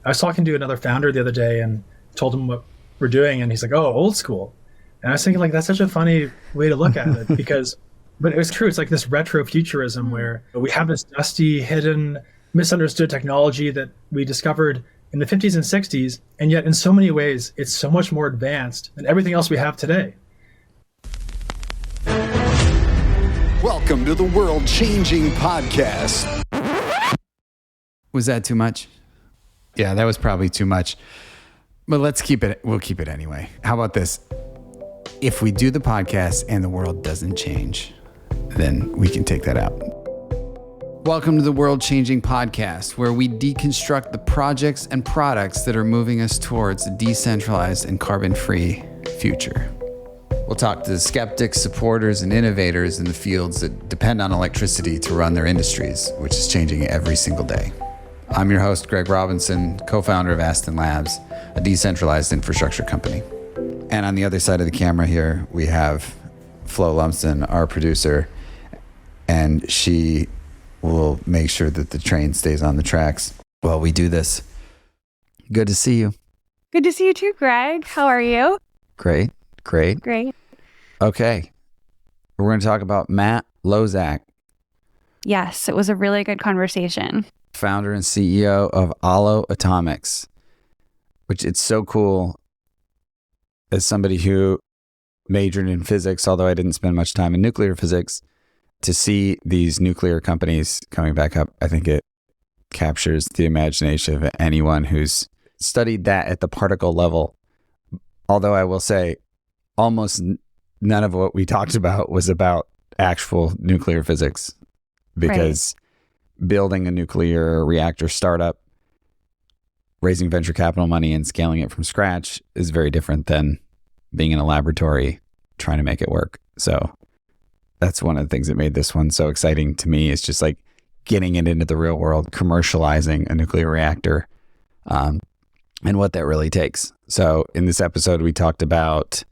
I was talking to another founder the other day and told him what we're doing, and he's like, "Oh, old school." And I was thinking, like, that's such a funny way to look at it because, but it was true. It's like this retro futurism where we have this dusty, hidden, misunderstood technology that we discovered in the 50s and 60s, and yet in so many ways, it's so much more advanced than everything else we have today. Welcome to the world-changing podcast. Was that too much? Yeah, that was probably too much. But let's keep it. We'll keep it anyway. How about this? If we do the podcast and the world doesn't change, then we can take that out. Welcome to the world-changing podcast, where we deconstruct the projects and products that are moving us towards a decentralized and carbon-free future. We'll talk to the skeptics, supporters, and innovators in the fields that depend on electricity to run their industries, which is changing every single day. I'm your host, Greg Robinson, co-founder of Aston Labs, a decentralized infrastructure company. And on the other side of the camera here, we have Flo Lumpson, our producer, and she will make sure that the train stays on the tracks while we do this. Good to see you. Good to see you too, Greg. How are you? Great. Okay. We're going to talk about Matt Loszak. Yes, it was a really good conversation. Founder and CEO of Aalo Atomics, which it's so cool as somebody who majored in physics, although I didn't spend much time in nuclear physics, to see these nuclear companies coming back up. I think it captures the imagination of anyone who's studied that at the particle level. Although I will say almost none of what we talked about was about actual nuclear physics, because building a nuclear reactor startup, raising venture capital money and scaling it from scratch is very different than being in a laboratory trying to make it work. So that's one of the things that made this one so exciting to me, is just like getting it into the real world, commercializing a nuclear reactor, and what that really takes. So in this episode, we talked about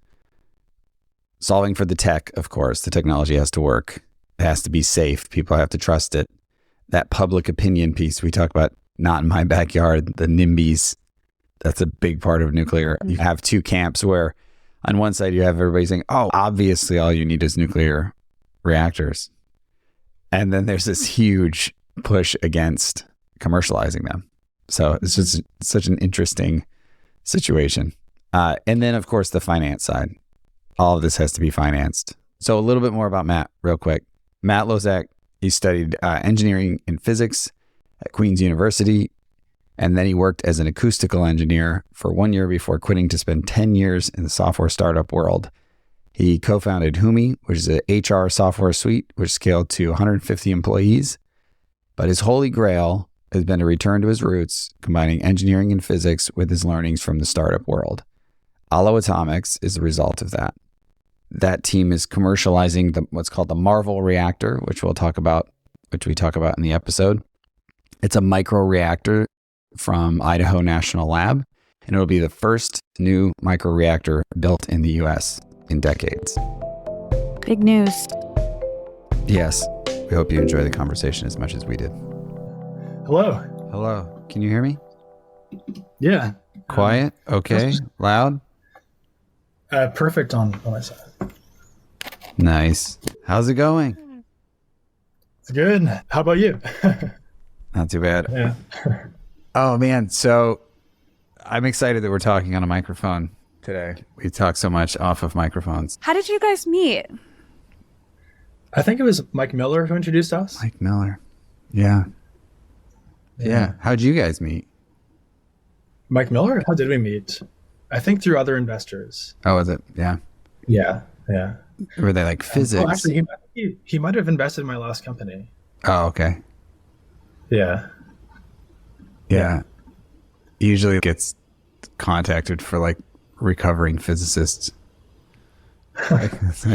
solving for the tech. Of course, the technology has to work. It has to be safe. People have to trust it. That public opinion piece we talk about, not in my backyard, the NIMBYs, that's a big part of nuclear. You have two camps where on one side you have everybody saying, oh, obviously all you need is nuclear reactors. And then there's this huge push against commercializing them. So it's just such an interesting situation. And then, of course, the finance side. All of this has to be financed. So a little bit more about Matt real quick. Matt Loszak, he studied engineering and physics at Queen's University, and then he worked as an acoustical engineer for 1 year before quitting to spend 10 years in the software startup world. He co-founded Humi, which is an HR software suite, which scaled to 150 employees. But his holy grail has been to return to his roots, combining engineering and physics with his learnings from the startup world. Aalo Atomics is the result of that. That team is commercializing what's called the Marvel Reactor, which we talk about in the episode. It's a micro-reactor from Idaho National Lab, and it will be the first new micro-reactor built in the U.S. in decades. Big news. Yes. We hope you enjoy the conversation as much as we did. Hello. Can you hear me? Yeah. Quiet? Okay. Loud? Perfect on my side. Nice. How's it going? It's good. How about you? Not too bad. Yeah. Oh, man. So I'm excited that we're talking on a microphone today. We talk so much off of microphones. How did you guys meet? I think it was Mike Miller who introduced us. Mike Miller. Yeah. How'd you guys meet? Mike Miller? How did we meet? I think through other investors. Oh, was it? Yeah. Yeah. Were they like physics? Oh, actually, he might have invested in my last company. Oh, okay. Yeah. Usually gets contacted for like recovering physicists. Yes,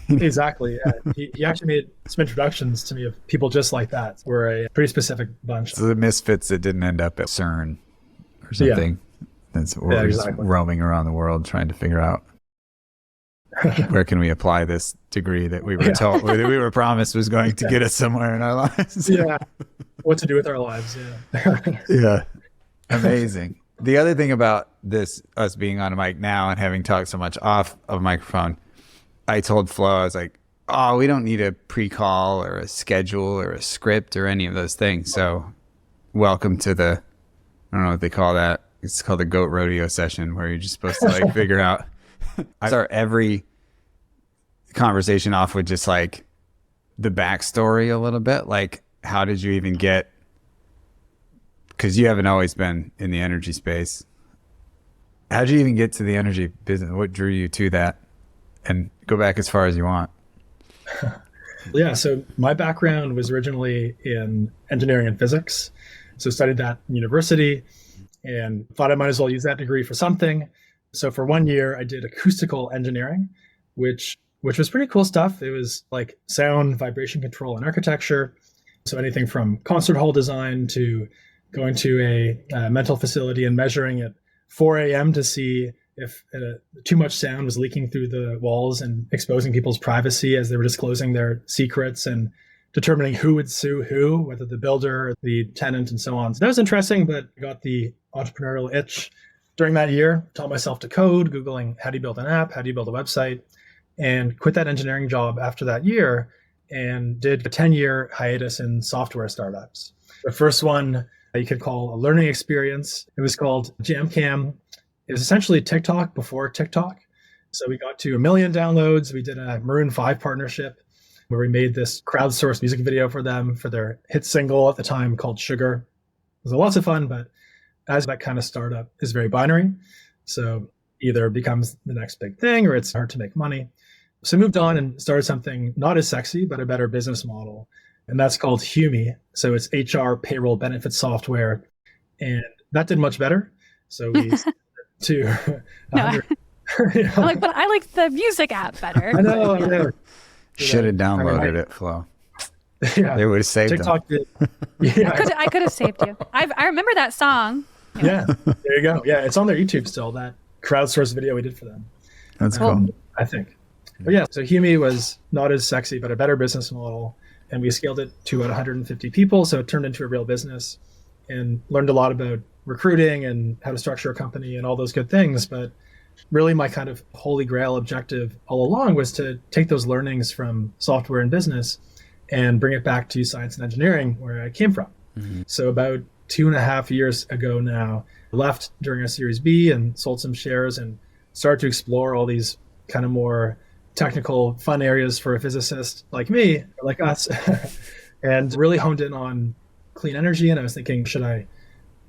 exactly. Yeah. He actually made some introductions to me of people just like that. We're a pretty specific bunch. So the misfits that didn't end up at CERN or something. We're exactly. just roaming around the world trying to figure out where can we apply this degree that we were told, that we were promised was going to get us somewhere in our lives. Yeah. What to do with our lives. Yeah. Yeah. Amazing. The other thing about this, us being on a mic now and having talked so much off of microphone, I told Flo, I was like, oh, we don't need a pre-call or a schedule or a script or any of those things. So welcome to the, I don't know what they call that. It's called the goat rodeo session, where you're just supposed to like figure out. I start every conversation off with just like the backstory a little bit. Like, how did you even get, because you haven't always been in the energy space. How did you even get to the energy business? What drew you to that? And go back as far as you want. Yeah, so my background was originally in engineering and physics. So studied that in university and thought I might as well use that degree for something. So for 1 year, I did acoustical engineering, which was pretty cool stuff. It was like sound, vibration control, and architecture. So anything from concert hall design to going to a mental facility and measuring at 4 a.m. to see if too much sound was leaking through the walls and exposing people's privacy as they were disclosing their secrets, and determining who would sue who, whether the builder, the tenant, and so on. So that was interesting, but I got the entrepreneurial itch during that year, taught myself to code, Googling how do you build an app, how do you build a website, and quit that engineering job after that year and did a 10-year hiatus in software startups. The first one you could call a learning experience. It was called JamCam. It was essentially TikTok before TikTok. So we got to 1 million downloads. We did a Maroon 5 partnership where we made this crowdsourced music video for them for their hit single at the time called Sugar. It was lots of fun, but as that kind of startup is very binary. So either it becomes the next big thing or it's hard to make money. So I moved on and started something not as sexy, but a better business model. And that's called Humi. So it's HR payroll benefit software. And that did much better. So we to 100. I'm like, but I like the music app better. I know. Should have downloaded it, Flo. Yeah, they would have saved TikTok them. Did. Yeah, I could have saved you. I remember that song. Yeah, there you go. Yeah, it's on their YouTube still, that crowdsourced video we did for them. That's cool. I think. But yeah, so Humi was not as sexy, but a better business model. And we scaled it to about 150 people. So it turned into a real business and learned a lot about recruiting and how to structure a company and all those good things. But really my kind of holy grail objective all along was to take those learnings from software and business and bring it back to science and engineering, where I came from. Mm-hmm. So about 2.5 years ago now, left during a Series B and sold some shares and started to explore all these kind of more technical, fun areas for a physicist like me, like us, and really honed in on clean energy. And I was thinking, should I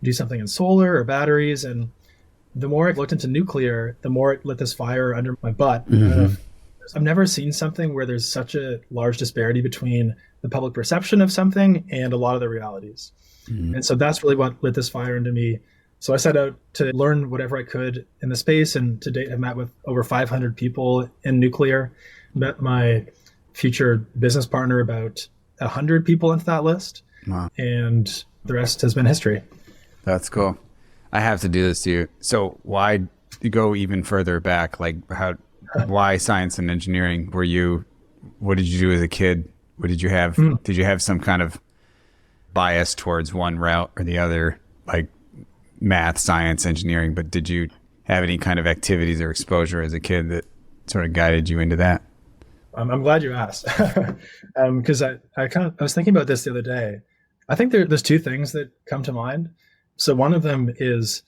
do something in solar or batteries? And the more I looked into nuclear, the more it lit this fire under my butt. Mm-hmm. I've never seen something where there's such a large disparity between the public perception of something and a lot of the realities. Mm-hmm. And so that's really what lit this fire into me. So I set out to learn whatever I could in the space, and to date I've met with over 500 people in nuclear. Met my future business partner, about 100 people into that list. Wow. And the rest has been history. That's cool. I have to do this to you. So why go even further back? Like why science and engineering? What did you do as a kid? What did you have? Did you have some kind of bias towards one route or the other? Like math, science, engineering, but did you have any kind of activities or exposure as a kid that sort of guided you into that? I'm glad you asked, because I was thinking about this the other day. I think there's two things that come to mind. So one of them is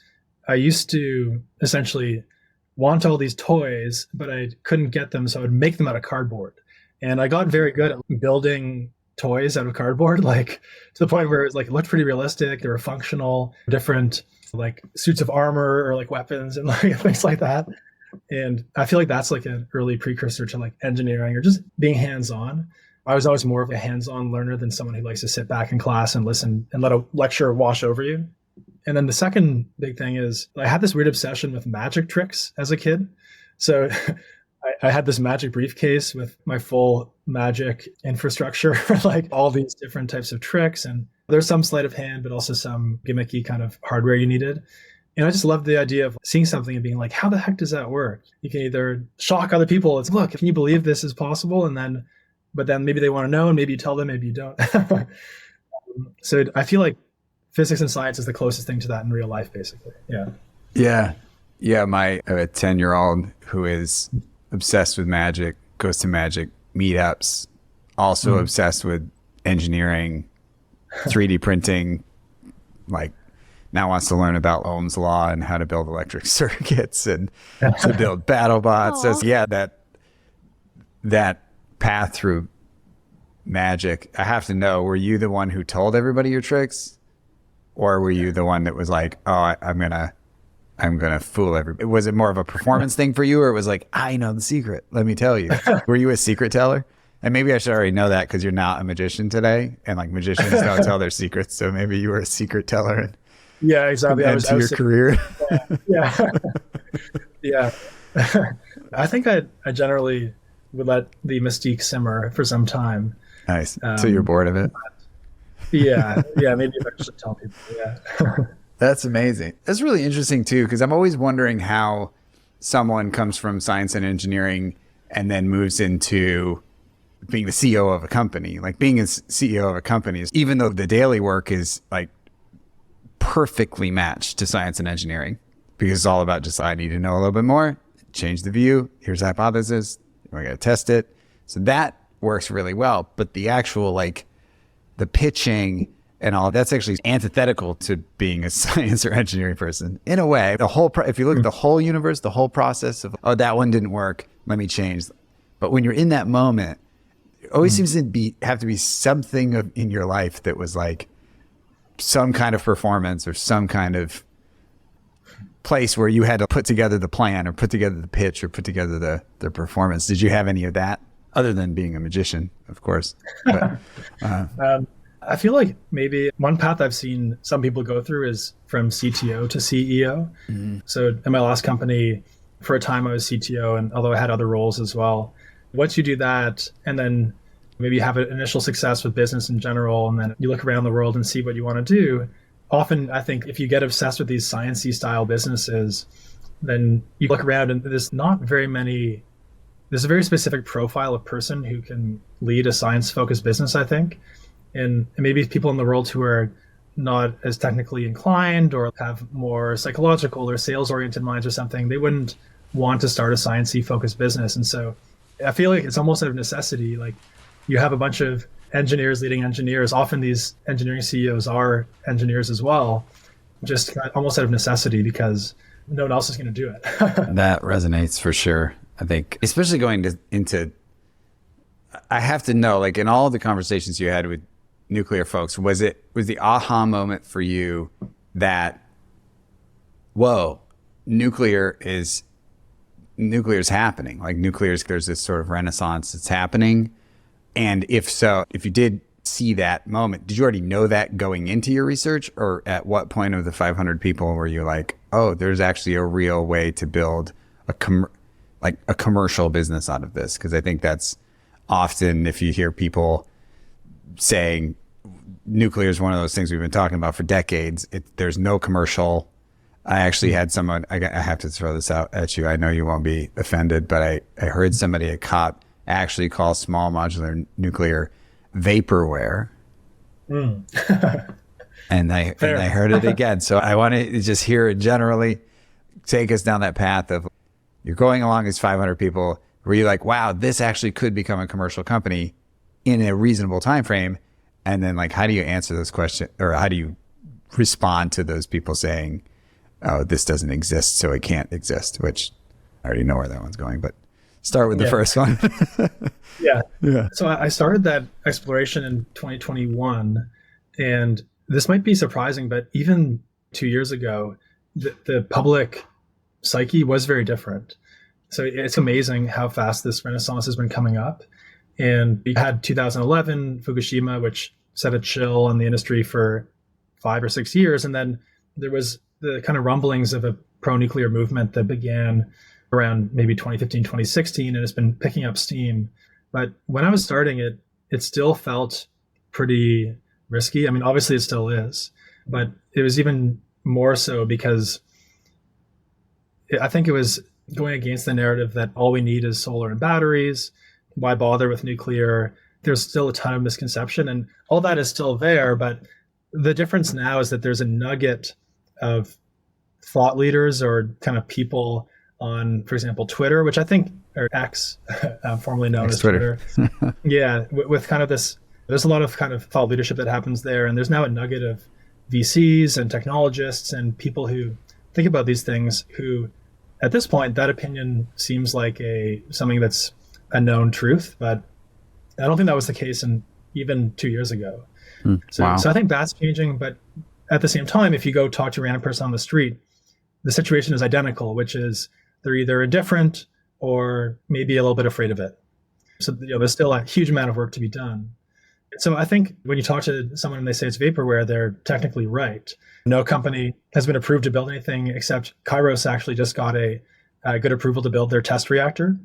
I used to essentially want all these toys, but I couldn't get them, so I would make them out of cardboard. And I got very good at building toys out of cardboard, like to the point where it looked pretty realistic. They were functional, different like suits of armor or like weapons and like things like that. And I feel like that's like an early precursor to like engineering or just being hands-on. I was always more of a hands-on learner than someone who likes to sit back in class and listen and let a lecture wash over you. And then the second big thing is I had this weird obsession with magic tricks as a kid. So I had this magic briefcase with my full magic infrastructure, like all these different types of tricks. And there's some sleight of hand, but also some gimmicky kind of hardware you needed. And I just loved the idea of seeing something and being like, how the heck does that work? You can either shock other people. It's, look, can you believe this is possible? But then maybe they want to know, and maybe you tell them, maybe you don't. So I feel like physics and science is the closest thing to that in real life, basically. Yeah. Yeah. Yeah. I have a 10-year-old who is obsessed with magic, goes to magic meetups, also obsessed with engineering, 3D printing, like now wants to learn about Ohm's law and how to build electric circuits and to build battle bots. So yeah, that path through magic. I have to know, were you the one who told everybody your tricks? Or were you the one that was like, oh, I'm gonna fool everybody? Was it more of a performance thing for you, or it was like, I know the secret, let me tell you? Were you a secret teller? And maybe I should already know that because you're not a magician today, and like magicians don't tell their secrets. So maybe you were a secret teller. And yeah, exactly. I was your career. Yeah. Yeah. I think I generally would let the mystique simmer for some time. Nice. So you're bored of it? Yeah. Maybe if I should tell people. Yeah. That's amazing. That's really interesting too, because I'm always wondering how someone comes from science and engineering and then moves into being the CEO of a company. Like being a CEO of a company is, even though the daily work is like perfectly matched to science and engineering, because it's all about just, I need to know a little bit more, change the view, here's the hypothesis, we're going to test it. So that works really well. But the actual, like the pitching and all, that's actually antithetical to being a science or engineering person in a way. The whole, if you look at the whole universe, the whole process of, oh, that one didn't work, let me change. But when you're in that moment, it always seems to have to be something in your life that was like some kind of performance or some kind of place where you had to put together the plan or put together the pitch or put together the performance. Did you have any of that, other than being a magician, of course? But, I feel like maybe one path I've seen some people go through is from CTO to CEO. So in my last company, for a time I was CTO, and although I had other roles as well. Once you do that, and then maybe you have an initial success with business in general, and then you look around the world and see what you want to do. Often, I think if you get obsessed with these sciencey style businesses, then you look around and there's a very specific profile of person who can lead a science-focused business, I think. And maybe people in the world who are not as technically inclined or have more psychological or sales-oriented minds or something, they wouldn't want to start a sciencey focused business. And so I feel like it's almost out of necessity. Like you have a bunch of engineers leading engineers. Often these engineering CEOs are engineers as well, just almost out of necessity because no one else is going to do it. That resonates for sure. I think, especially going into, I have to know, like in all the conversations you had with nuclear folks, was the aha moment for you that, whoa, nuclear is happening? Like there's this sort of renaissance that's happening. And if so, if you did see that moment, did you already know that going into your research, or at what point of the 500 people were you like, oh, there's actually a real way to build a commercial business out of this? Because I think that's often, if you hear people saying nuclear is one of those things we've been talking about for decades, there's no commercial. I actually had someone, I have to throw this out at you. I know you won't be offended, but I heard somebody at COP actually call small modular nuclear vaporware. And I heard it again. So I want to just hear it generally, take us down that path of, you're going along as 500 people, where you're like, wow, this actually could become a commercial company in a reasonable time frame. And then like, how do you answer those questions, or how do you respond to those people saying, oh, this doesn't exist, so it can't exist? Which I already know where that one's going, but start with the first one. Yeah. So I started that exploration in 2021, and this might be surprising, but even 2 years ago, the public psyche was very different. So it's amazing how fast this renaissance has been coming up. And we had 2011 Fukushima, which set a chill on the industry for 5 or 6 years. And then there was the kind of rumblings of a pro-nuclear movement that began around maybe 2015, 2016, and it's been picking up steam. But when I was starting it, it still felt pretty risky. I mean, obviously it still is, but it was even more so because I think it was going against the narrative that all we need is solar and batteries. Why bother with nuclear? There's still a ton of misconception, and all that is still there, but the difference now is that there's a nugget of thought leaders or kind of people on, for example, Twitter, which I think, or X, formerly known as Twitter. Yeah, with kind of this, there's a lot of kind of thought leadership that happens there. And there's now a nugget of VCs and technologists and people who think about these things who, at this point, that opinion seems like something that's a known truth, but I don't think that was the case even 2 years ago. So I think that's changing. But at the same time, if you go talk to a random person on the street, the situation is identical, which is they're either indifferent or maybe a little bit afraid of it. So there's still a huge amount of work to be done. So I think when you talk to someone and they say it's vaporware, they're technically right. No company has been approved to build anything except Kairos actually just got a good approval to build their test reactor.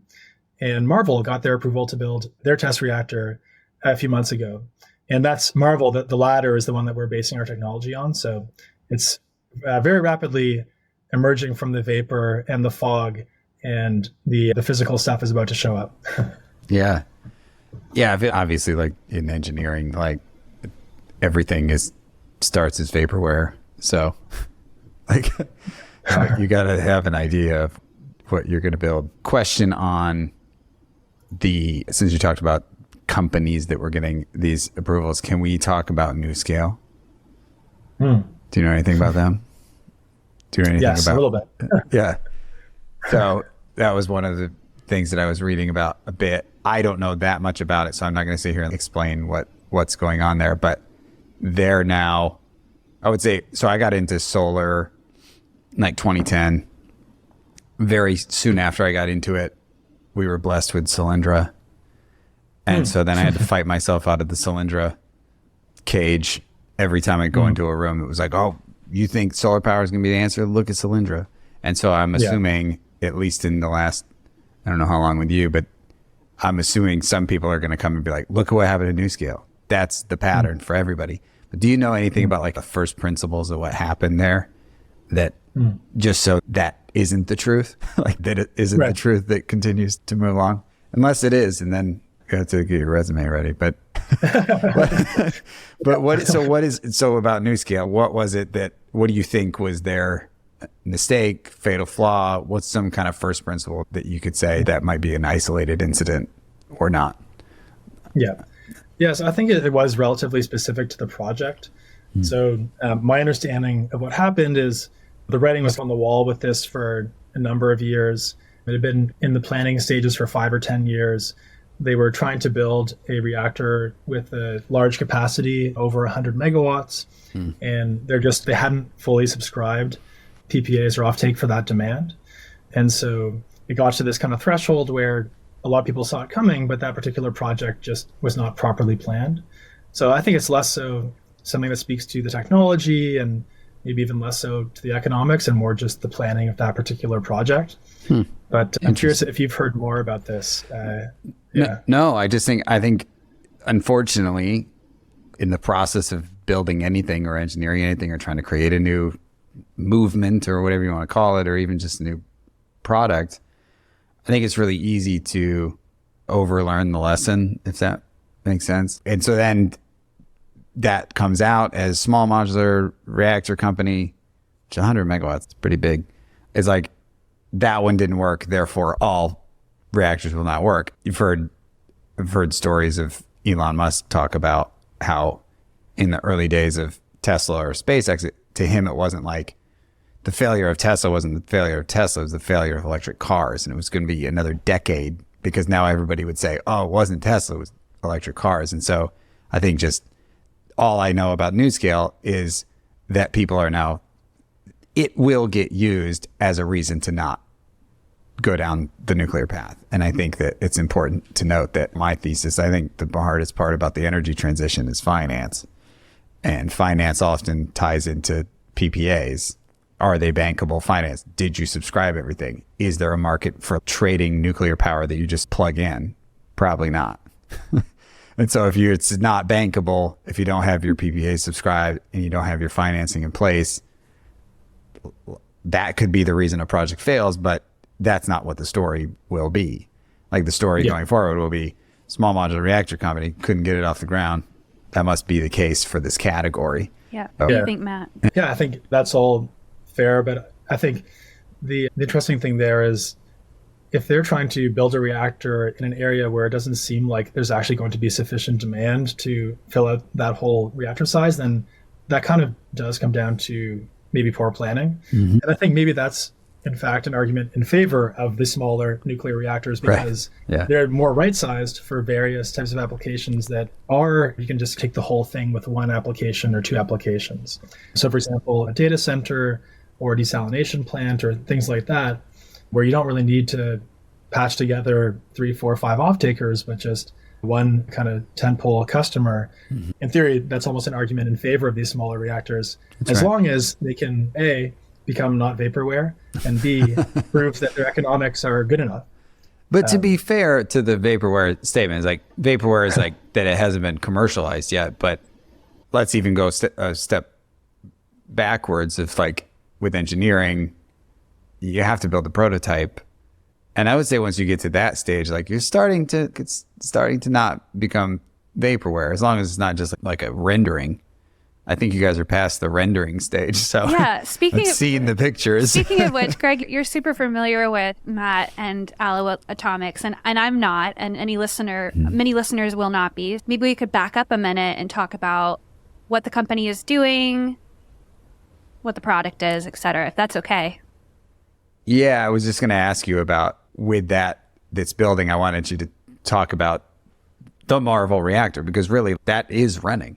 And Marvel got their approval to build their test reactor a few months ago. And that's Marvel, the latter is the one that we're basing our technology on. So it's very rapidly emerging from the vapor and the fog, and the physical stuff is about to show up. Yeah. Obviously, like in engineering, like everything starts as vaporware. So like you got to have an idea of what you're going to build. Question on since you talked about companies that were getting these approvals, can we talk about NuScale? Do you know anything about them? Yes, a little bit. Yeah. So that was one of the things that I was reading about a bit. I don't know that much about it, so I'm not going to sit here and explain what's going on there, but they're now, I would say, so I got into solar like 2010. Very soon after I got into it, we were blessed with Solyndra. And so then I had to fight myself out of the Solyndra cage every time I go into a room. It was like, oh, you think solar power is going to be the answer? Look at Solyndra. And so I'm assuming, at least in the last, I don't know how long with you, but I'm assuming some people are going to come and be like, look at what happened to NuScale. That's the pattern for everybody. But do you know anything about like the first principles of what happened there? That just so that isn't the truth, like that it isn't the truth that continues to move along, unless it is, and then you have to get your resume ready. But but so about NuScale? What do you think was their mistake, fatal flaw? What's some kind of first principle that you could say that might be an isolated incident or not? Yes, I think it was relatively specific to the project. So my understanding of what happened is the writing was on the wall with this for a number of years. It had been in the planning stages for 5 or 10 years. They were trying to build a reactor with a large capacity, over 100 megawatts, and they hadn't fully subscribed PPAs or offtake for that demand. And so it got to this kind of threshold where a lot of people saw it coming, but that particular project just was not properly planned. So I think it's less so something that speaks to the technology and maybe even less so to the economics and more just the planning of that particular project. But I'm curious if you've heard more about this. No, I think unfortunately in the process of building anything or engineering anything or trying to create a new movement or whatever you want to call it, or even just a new product, I think it's really easy to overlearn the lesson, if that makes sense. And so then that comes out as small modular reactor company, which 100 megawatts, it's pretty big. It's like that one didn't work, therefore all reactors will not work. I've heard stories of Elon Musk talk about how in the early days of Tesla or SpaceX, to him it wasn't like the failure of Tesla wasn't the failure of Tesla, it was the failure of electric cars. And it was going to be another decade because now everybody would say, oh, it wasn't Tesla, it was electric cars. And so I think just all I know about NuScale is that people are now, it will get used as a reason to not go down the nuclear path. And I think that it's important to note that my thesis, I think the hardest part about the energy transition is finance. And finance often ties into PPAs. Are they bankable finance? Did you subscribe everything? Is there a market for trading nuclear power that you just plug in? Probably not. And so if it's not bankable, if you don't have your PPA subscribed and you don't have your financing in place, that could be the reason a project fails, but that's not what the story will be. Like the story going forward will be small modular reactor company couldn't get it off the ground. That must be the case for this category. Yeah. What do you think, Matt? Yeah, I think that's all fair. But I think the interesting thing there is if they're trying to build a reactor in an area where it doesn't seem like there's actually going to be sufficient demand to fill out that whole reactor size, then that kind of does come down to maybe poor planning. And I think maybe that's, in fact, an argument in favor of the smaller nuclear reactors because they're more right-sized for various types of applications that are, you can just take the whole thing with one application or two applications. So, for example, a data center or a desalination plant or things like that, where you don't really need to patch together 3, 4, 5 off-takers, but just one kind of tentpole customer. In theory, that's almost an argument in favor of these smaller reactors, as long as they can, A, become not vaporware, and B, prove that their economics are good enough. But to be fair to the vaporware statement, is like vaporware is like that it hasn't been commercialized yet. But let's even go a step backwards. If like with engineering, you have to build a prototype, and I would say once you get to that stage, like it's starting to not become vaporware, as long as it's not just like a rendering. I think you guys are past the rendering stage. So yeah, seeing the pictures. Speaking of which, Greg, you're super familiar with Matt and Aalo Atomics, and I'm not, and many listeners will not be. Maybe we could back up a minute and talk about what the company is doing, what the product is, et cetera, if that's okay. Yeah, I was just going to ask you about with this building, I wanted you to talk about the Marvel reactor, because really that is running.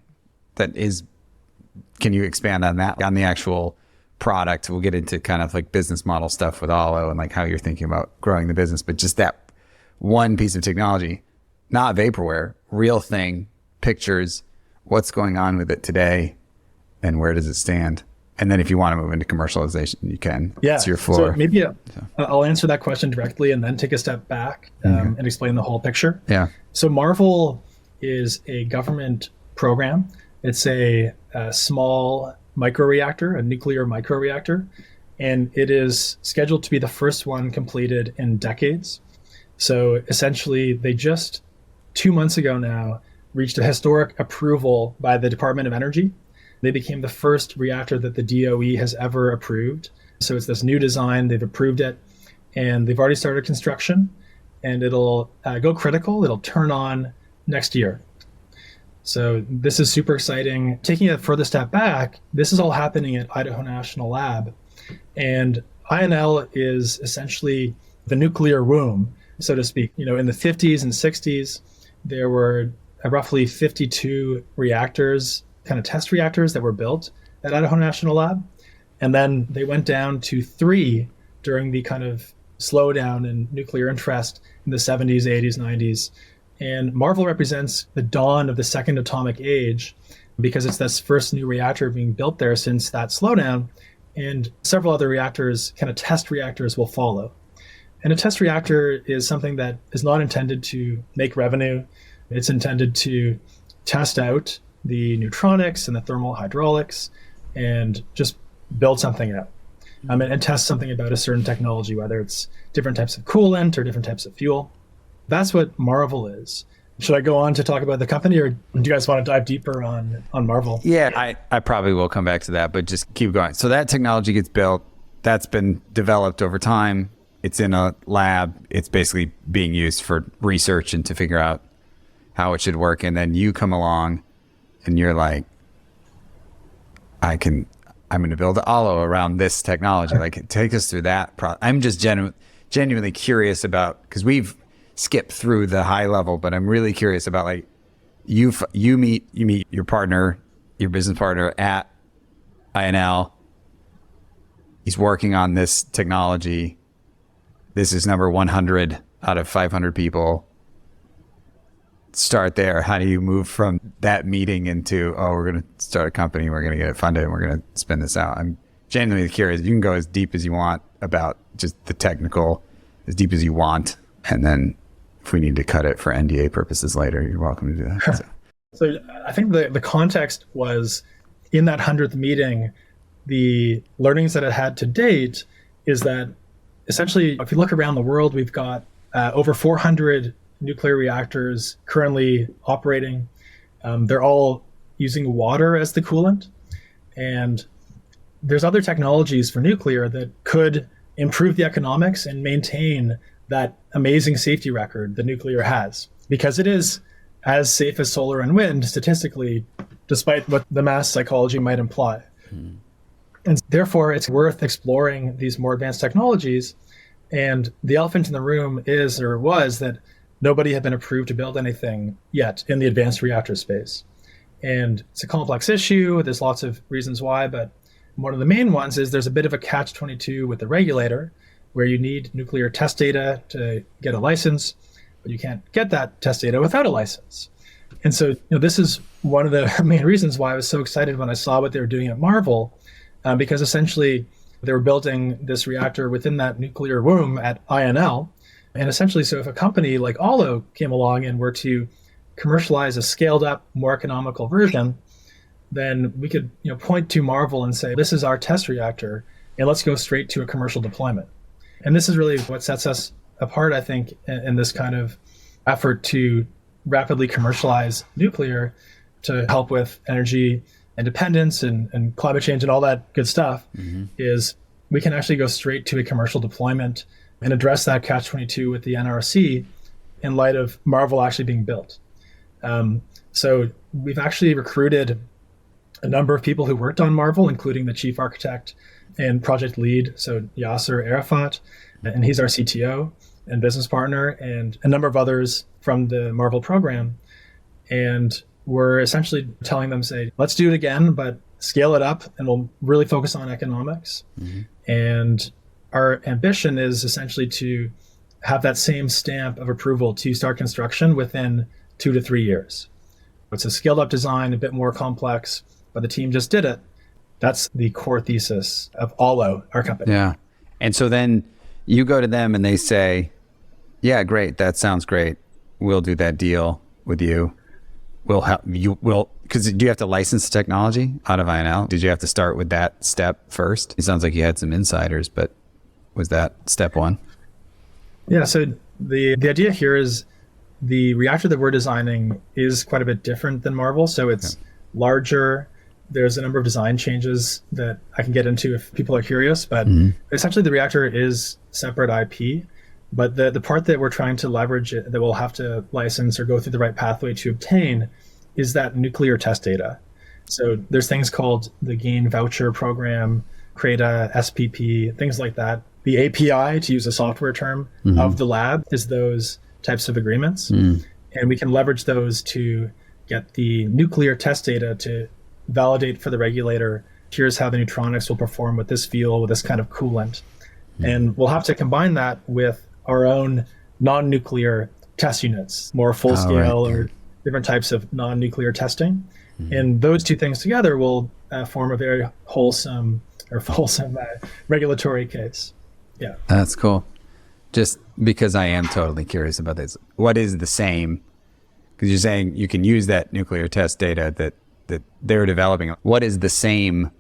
Can you expand on that, on the actual product? We'll get into kind of like business model stuff with Aalo and like how you're thinking about growing the business, but just that one piece of technology, not vaporware, real thing, pictures, what's going on with it today and where does it stand? And then if you want to move into commercialization, you can. Yeah. It's your floor. So maybe I'll answer that question directly and then take a step back and explain the whole picture. Yeah. So Marvel is a government program. It's a small microreactor, a nuclear microreactor, and it is scheduled to be the first one completed in decades. So essentially, they just 2 months ago now reached a historic approval by the Department of Energy. They became the first reactor that the DOE has ever approved. So it's this new design, they've approved it, and they've already started construction, and it'll go critical, it'll turn on next year. So this is super exciting. Taking a further step back, this is all happening at Idaho National Lab. And INL is essentially the nuclear womb, so to speak. You know, in the 50s and 60s, there were roughly 52 reactors, kind of test reactors that were built at Idaho National Lab. And then they went down to 3 during the kind of slowdown in nuclear interest in the 70s, 80s, 90s. And Marvel represents the dawn of the second atomic age because it's this first new reactor being built there since that slowdown. And several other reactors, kind of test reactors, will follow. And a test reactor is something that is not intended to make revenue. It's intended to test out the neutronics and the thermal hydraulics and just build something out. And test something about a certain technology, whether it's different types of coolant or different types of fuel. That's what Marvel is. Should I go on to talk about the company, or do you guys want to dive deeper on Marvel? Yeah, I probably will come back to that, but just keep going. So that technology gets built. That's been developed over time. It's in a lab. It's basically being used for research and to figure out how it should work. And then you come along and you're like, I'm going to build Aalo around this technology. Like, take us through that. I'm just genuinely curious about, because we've skipped through the high level, but I'm really curious about, like, you meet your partner, your business partner at INL. He's working on this technology. This is number 100 out of 500 people. Start there. How do you move from that meeting into, we're going to start a company, we're going to get it funded, and we're going to spin this out? I'm genuinely curious. You can go as deep as you want about just the technical, as deep as you want. And then if we need to cut it for NDA purposes later, you're welcome to do that. So I think the context was, in that 100th meeting, the learnings that it had to date is that essentially, if you look around the world, we've got over 400 nuclear reactors currently operating. They're all using water as the coolant. And there's other technologies for nuclear that could improve the economics and maintain that amazing safety record that nuclear has, because it is as safe as solar and wind statistically, despite what the mass psychology might imply. And therefore, it's worth exploring these more advanced technologies. And the elephant in the room is, or was, that nobody had been approved to build anything yet in the advanced reactor space. And it's a complex issue. There's lots of reasons why, but one of the main ones is there's a bit of a catch-22 with the regulator, where you need nuclear test data to get a license, but you can't get that test data without a license. And so, this is one of the main reasons why I was so excited when I saw what they were doing at Marvel, because essentially they were building this reactor within that nuclear womb at INL. And essentially, so if a company like Aalo came along and were to commercialize a scaled up, more economical version, then we could point to Marvel and say, this is our test reactor, and let's go straight to a commercial deployment. And this is really what sets us apart, I think, in this kind of effort to rapidly commercialize nuclear to help with energy independence and climate change and all that good stuff, is we can actually go straight to a commercial deployment and address that catch-22 with the NRC in light of Marvel actually being built. So we've actually recruited a number of people who worked on Marvel, including the chief architect and project lead, so Yasser Arafat, and he's our CTO and business partner, and a number of others from the Marvel program. And we're essentially telling them, say, let's do it again, but scale it up, and we'll really focus on economics. And our ambition is essentially to have that same stamp of approval to start construction within 2 to 3 years. It's a scaled up design, a bit more complex, but the team just did it. That's the core thesis of Aalo, our company. Yeah. And so then you go to them and they say, yeah, great. That sounds great. We'll do that deal with you. We'll help you. Because do you have to license the technology out of INL? Did you have to start with that step first? It sounds like you had some insiders, but was that step one? Yeah. So the idea here is the reactor that we're designing is quite a bit different than Marvel. So it's larger. There's a number of design changes that I can get into if people are curious, but essentially the reactor is separate IP. But the part that we're trying to leverage, that we'll have to license or go through the right pathway to obtain, is that nuclear test data. So there's things called the GAIN voucher program, CRADA, SPP, things like that. The API, to use a software term, of the lab is those types of agreements. And we can leverage those to get the nuclear test data to validate for the regulator, here's how the neutronics will perform with this fuel, with this kind of coolant. And we'll have to combine that with our own non-nuclear test units, more full-scale or different types of non-nuclear testing. And those two things together will form a very wholesome regulatory case. Yeah. That's cool. Just because I am totally curious about this. What is the same? Because you're saying you can use that nuclear test data that they're developing. What is the same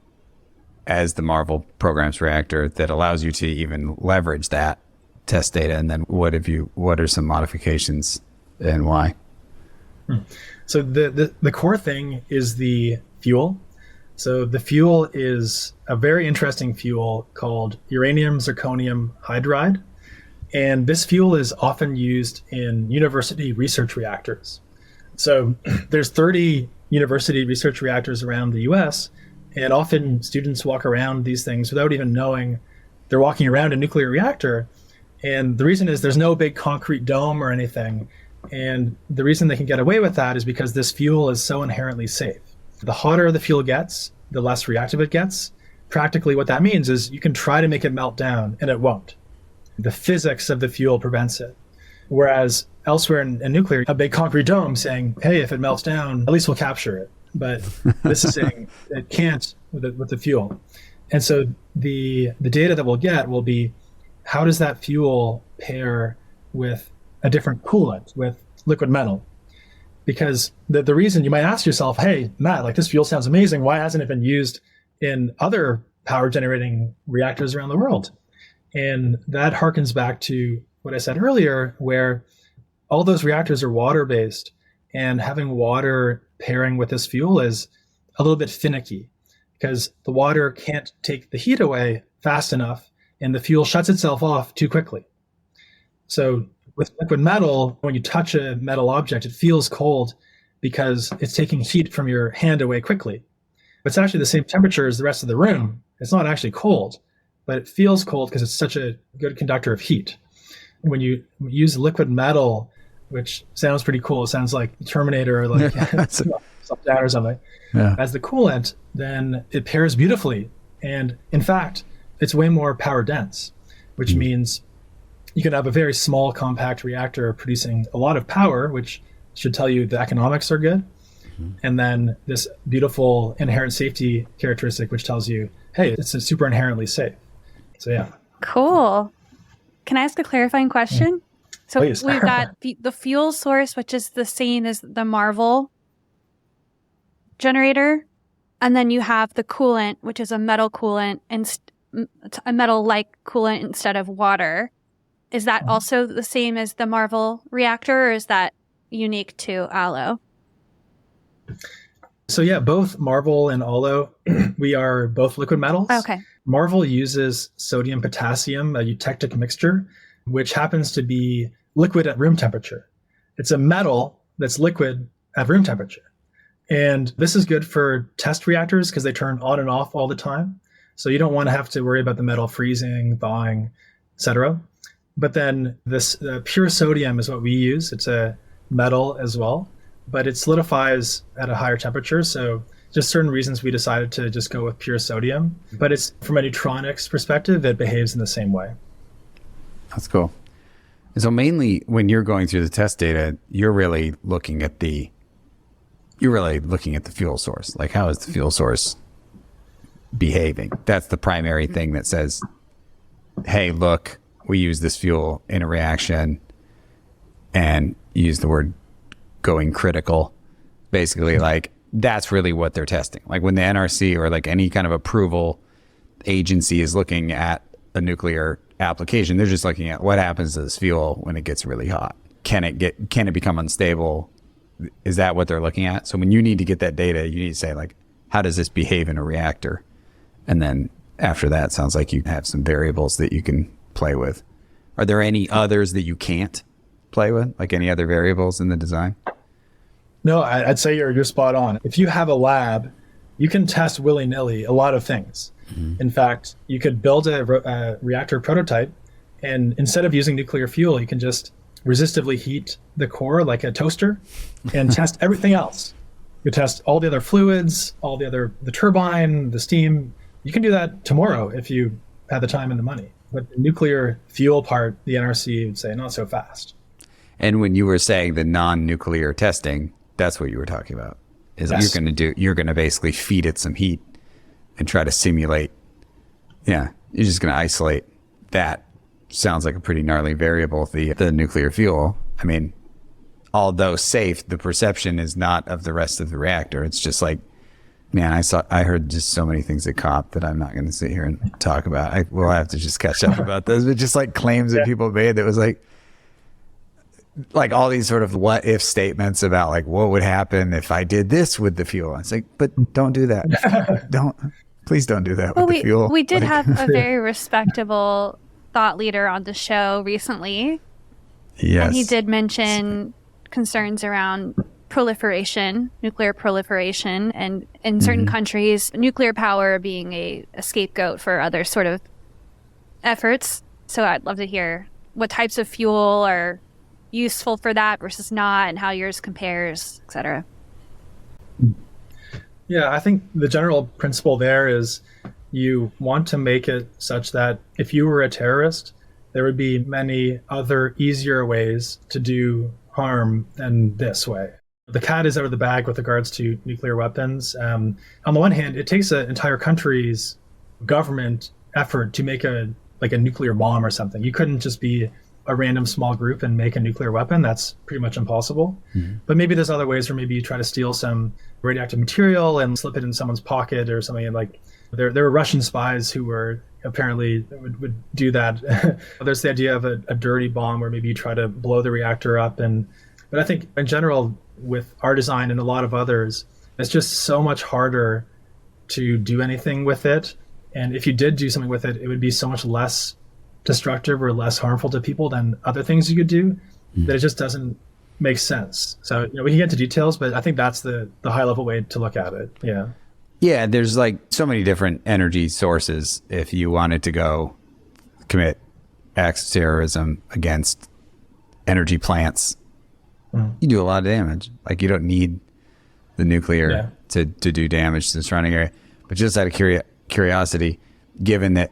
as the Marvel program's reactor that allows you to even leverage that test data? And then what are some modifications and why? So the core thing is the fuel. So the fuel is a very interesting fuel called uranium zirconium hydride. And this fuel is often used in university research reactors. So there's 30 university research reactors around the US, and often students walk around these things without even knowing they're walking around a nuclear reactor. And the reason is there's no big concrete dome or anything. And the reason they can get away with that is because this fuel is so inherently safe. The hotter the fuel gets, the less reactive it gets. Practically what that means is you can try to make it melt down and it won't. The physics of the fuel prevents it. Whereas elsewhere in nuclear, a big concrete dome saying, hey, if it melts down, at least we'll capture it. But this is saying it can't with the fuel. And so the data that we'll get will be, how does that fuel pair with a different coolant, with liquid metal? Because the reason you might ask yourself, hey, Matt, like this fuel sounds amazing. Why hasn't it been used in other power generating reactors around the world? And that harkens back to what I said earlier, where all those reactors are water-based, and having water pairing with this fuel is a little bit finicky. because the water can't take the heat away fast enough and the fuel shuts itself off too quickly. So with liquid metal, when you touch a metal object, it feels cold because it's taking heat from your hand away quickly. It's actually the same temperature as the rest of the room. It's not actually cold, but it feels cold because it's such a good conductor of heat. When you use liquid metal, which sounds pretty cool, it sounds like Terminator or like something down or something, as the coolant, then it pairs beautifully. And in fact, it's way more power dense, which means you can have a very small compact reactor producing a lot of power, which should tell you the economics are good. And then this beautiful inherent safety characteristic, which tells you, hey, it's super inherently safe. So yeah. Cool. Can I ask a clarifying question? So Please. we've got the fuel source, which is the same as the Marvel generator. And then you have the coolant, which is a metal coolant, and a metal-like coolant instead of water. Is that also the same as the Marvel reactor, or is that unique to Aalo? So yeah, both Marvel and Aalo, we are both liquid metals. Okay. Marvel uses sodium potassium, a eutectic mixture, which happens to be liquid at room temperature. It's a metal that's liquid at room temperature. And this is good for test reactors because they turn on and off all the time. So you don't want to have to worry about the metal freezing, thawing, etc. But then this pure sodium is what we use. It's a metal as well, but it solidifies at a higher temperature. So just certain reasons we decided to just go with pure sodium. But it's from a neutronics perspective, it behaves in the same way. That's cool. And so mainly when you're going through the test data, you're really looking at the fuel source. Like, how is the fuel source behaving? That's the primary thing that says, hey, look, we use this fuel in a reaction, and use the word going critical. Basically, like, that's really what they're testing. Like when the NRC or like any kind of approval agency is looking at a nuclear application, they're just looking at what happens to this fuel when it gets really hot. Can it become unstable? Is that what they're looking at? So when you need to get that data, you need to say, like, how does this behave in a reactor? And then after that, it sounds like you have some variables that you can play with. Are there any others that you can't play with, like any other variables in the design? No, I'd say you're spot on. If you have a lab, you can test willy-nilly a lot of things. In fact, you could build a reactor prototype, and instead of using nuclear fuel, you can just resistively heat the core like a toaster and test everything else. You test all the other fluids, the turbine, the steam. You can do that tomorrow if you have the time and the money. But the nuclear fuel part, the NRC would say, not so fast. And when you were saying the non-nuclear testing, that's what you were talking about. Is Yes. you're going to basically feed it some heat and try to simulate. Yeah, you're just going to isolate that. Sounds like a pretty gnarly variable, the nuclear fuel. I mean, although safe, the perception is not of the rest of the reactor. It's just like, man, I heard just so many things at COP that I'm not going to sit here and talk about. We'll have to just catch up about those. But just like claims that people made that was like all these sort of what if statements about like what would happen if I did this with the fuel. It's like, but don't do that. Please don't do that with the fuel. We did have a very respectable thought leader on the show recently. Yes. And he did mention concerns around proliferation, nuclear proliferation, and in certain countries, nuclear power being a scapegoat for other sort of efforts. So I'd love to hear what types of fuel are useful for that versus not, and how yours compares, etc. Yeah, I think the general principle there is you want to make it such that if you were a terrorist, there would be many other easier ways to do harm than this way. The cat is out of the bag with regards to nuclear weapons. On the one hand, it takes an entire country's government effort to make a nuclear bomb or something. You couldn't just be a random small group and make a nuclear weapon. That's pretty much impossible. But maybe there's other ways where maybe you try to steal some radioactive material and slip it in someone's pocket or something. Like there were Russian spies who were apparently would do that. There's the idea of a dirty bomb where maybe you try to blow the reactor up. But I think in general, with our design and a lot of others, it's just so much harder to do anything with it. And if you did do something with it, it would be so much less destructive or less harmful to people than other things you could do that it just doesn't make sense. So, we can get into details, but I think that's the high level way to look at it. Yeah. Yeah, there's like so many different energy sources. If you wanted to go commit acts of terrorism against energy plants, you do a lot of damage. Like you don't need the nuclear to do damage to the surrounding area. But just out of curiosity, given that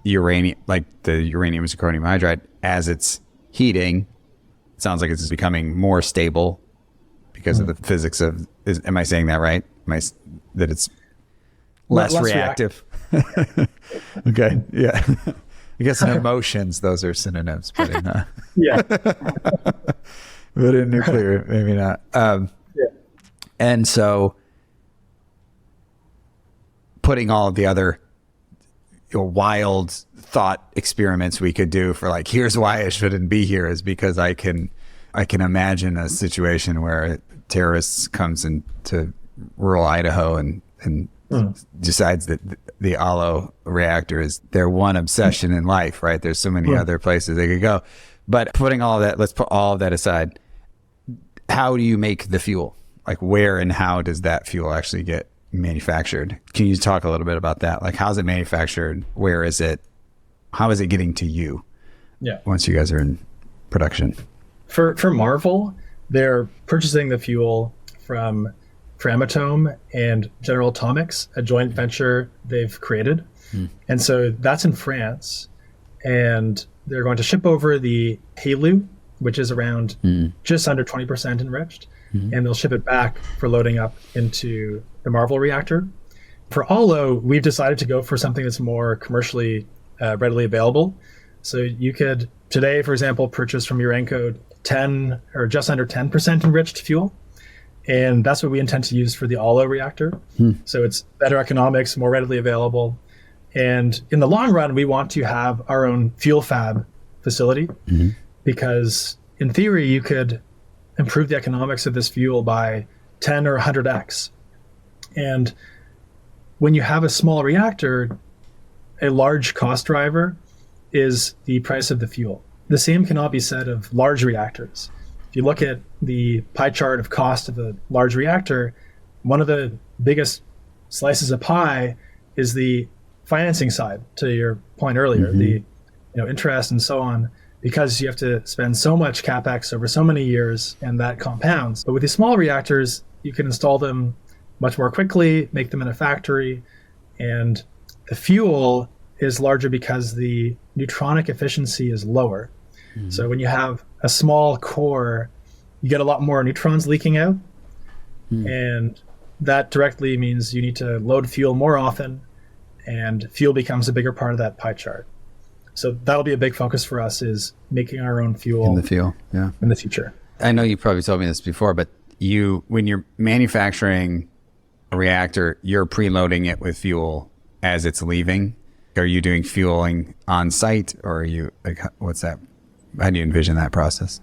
uranium, like the uranium and zirconium hydride, as it's heating, it sounds like it's becoming more stable because of the physics of, am I saying that right? That it's less reactive? Okay. Yeah. I guess in emotions, those are synonyms, but in, but in nuclear, maybe not. And so putting all of the other wild thought experiments we could do for like, here's why I shouldn't be here, is because I can imagine a situation where terrorists comes into rural Idaho and decides that the Aalo reactor is their one obsession in life, right? There's so many other places they could go. But putting all of that, let's put all of that aside. How do you make the fuel? Like where and how does that fuel actually get manufactured? Can you talk a little bit about that? Like how's it manufactured? Where is it? How is it getting to you? Yeah. Once you guys are in production. For Marvel, they're purchasing the fuel from Framatome and General Atomics, a joint venture they've created. And so that's in France. And they're going to ship over the HALEU, which is around just under 20% enriched. And they'll ship it back for loading up into the Marvel reactor. For Aalo, we've decided to go for something that's more commercially readily available. So you could today, for example, purchase from Urenco 10 or just under 10% enriched fuel. And that's what we intend to use for the Aalo reactor. So it's better economics, more readily available. And in the long run, we want to have our own fuel fab facility because in theory, you could improve the economics of this fuel by 10 or 100x. And when you have a small reactor, a large cost driver is the price of the fuel. The same cannot be said of large reactors. If you look at the pie chart of cost of a large reactor, one of the biggest slices of pie is the financing side, to your point earlier, the interest and so on, because you have to spend so much capex over so many years and that compounds. But with these small reactors, you can install them much more quickly, make them in a factory, and the fuel is larger because the neutronic efficiency is lower. So when you have a small core, you get a lot more neutrons leaking out, and that directly means you need to load fuel more often, and fuel becomes a bigger part of that pie chart. So that'll be a big focus for us, is making our own fuel in the future. I know you probably told me this before, but when you're manufacturing a reactor, you're preloading it with fuel as it's leaving. Are you doing fueling on site, or are you like, what's that? How do you envision that process?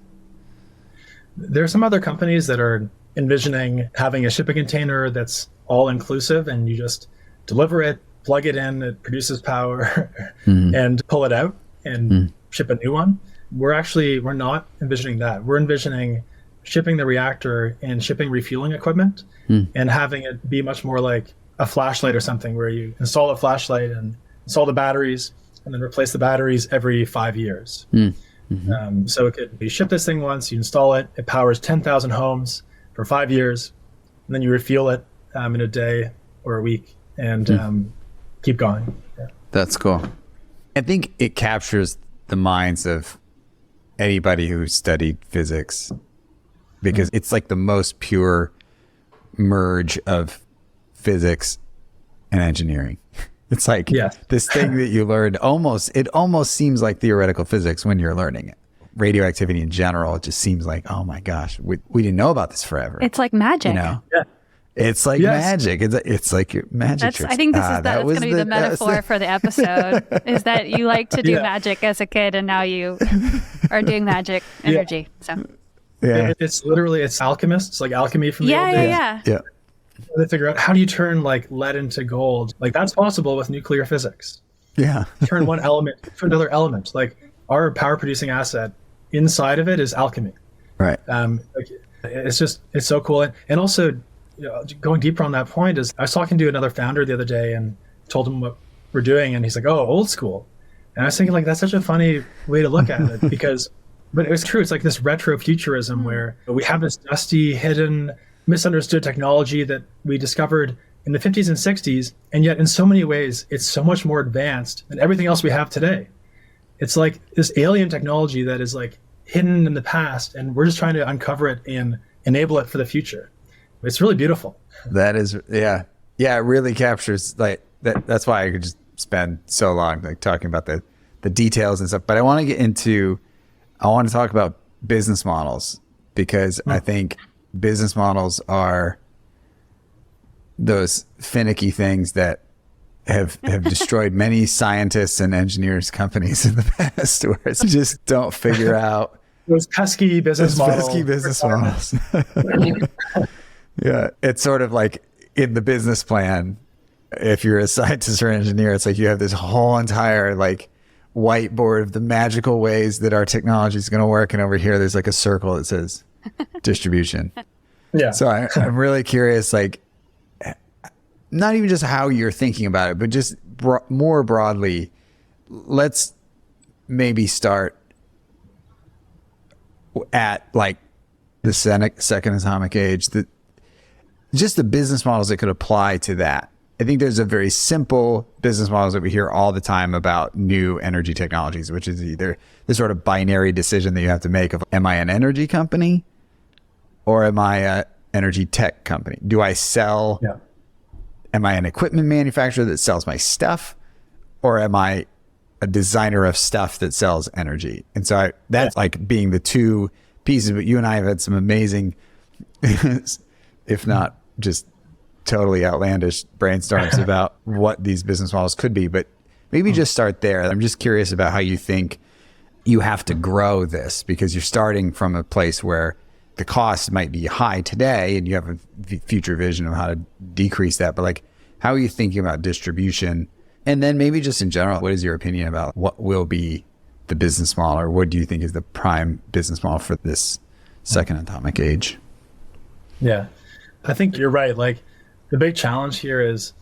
There are some other companies that are envisioning having a shipping container that's all inclusive, and you just deliver it, plug it in, it produces power, and pull it out and ship a new one. We're not envisioning that. We're envisioning shipping the reactor and shipping refueling equipment and having it be much more like a flashlight or something, where you install a flashlight and install the batteries and then replace the batteries every 5 years. So it could be ship this thing once, you install it, it powers 10,000 homes for 5 years, and then you refuel it in a day or a week and keep going. Yeah. That's cool. I think it captures the minds of anybody who studied physics, because it's like the most pure merge of physics and engineering. It's like this thing that you learned, it almost seems like theoretical physics when you're learning it. Radioactivity in general, it just seems like, oh my gosh, we didn't know about this forever. It's like magic. It's like magic. It's like your magic tricks. I think that's going to be the metaphor for the episode, is that you like to do magic as a kid, and now you are doing magic energy. So it's literally, it's alchemists, like alchemy from the old days. Yeah. They figure out how do you turn like lead into gold? Like that's possible with nuclear physics. Yeah. Turn one element to another element. Like our power producing asset inside of it is alchemy. Right. Like it's so cool. And also, going deeper on that point is I was talking to another founder the other day and told him what we're doing, and he's like, "Oh, old school." And I was thinking like that's such a funny way to look at it because, but it was true. It's like this retro futurism where we have this dusty, hidden, misunderstood technology that we discovered in the 50s and 60s, and yet in so many ways it's so much more advanced than everything else we have today. It's like this alien technology that is like hidden in the past, and we're just trying to uncover it and enable it for the future. It's really beautiful. That is, yeah. It really captures like that. That's why I could just spend so long like talking about the details and stuff. But I want to talk about business models because I think business models are those finicky things that have destroyed many scientists and engineers companies in the past where it's just don't figure out those pesky business models. Yeah, it's sort of like in the business plan, if you're a scientist or engineer, it's like you have this whole entire like whiteboard of the magical ways that our technology is going to work. And over here, there's like a circle that says distribution. Yeah. So I'm really curious, like, not even just how you're thinking about it, but just more broadly, let's maybe start at like the second atomic age, just the business models that could apply to that. I think there's a very simple business models that we hear all the time about new energy technologies, which is either the sort of binary decision that you have to make of, am I an energy company or am I a energy tech company? Do I sell, am I an equipment manufacturer that sells my stuff, or am I a designer of stuff that sells energy? And so that's like being the two pieces, but you and I have had some amazing, if not just totally outlandish brainstorms about what these business models could be. But maybe just start there. I'm just curious about how you think you have to grow this, because you're starting from a place where the cost might be high today and you have a future vision of how to decrease that. But like, how are you thinking about distribution? And then maybe just in general, what is your opinion about what will be the business model, or what do you think is the prime business model for this second atomic age? Yeah, I think you're right. Like the big challenge here is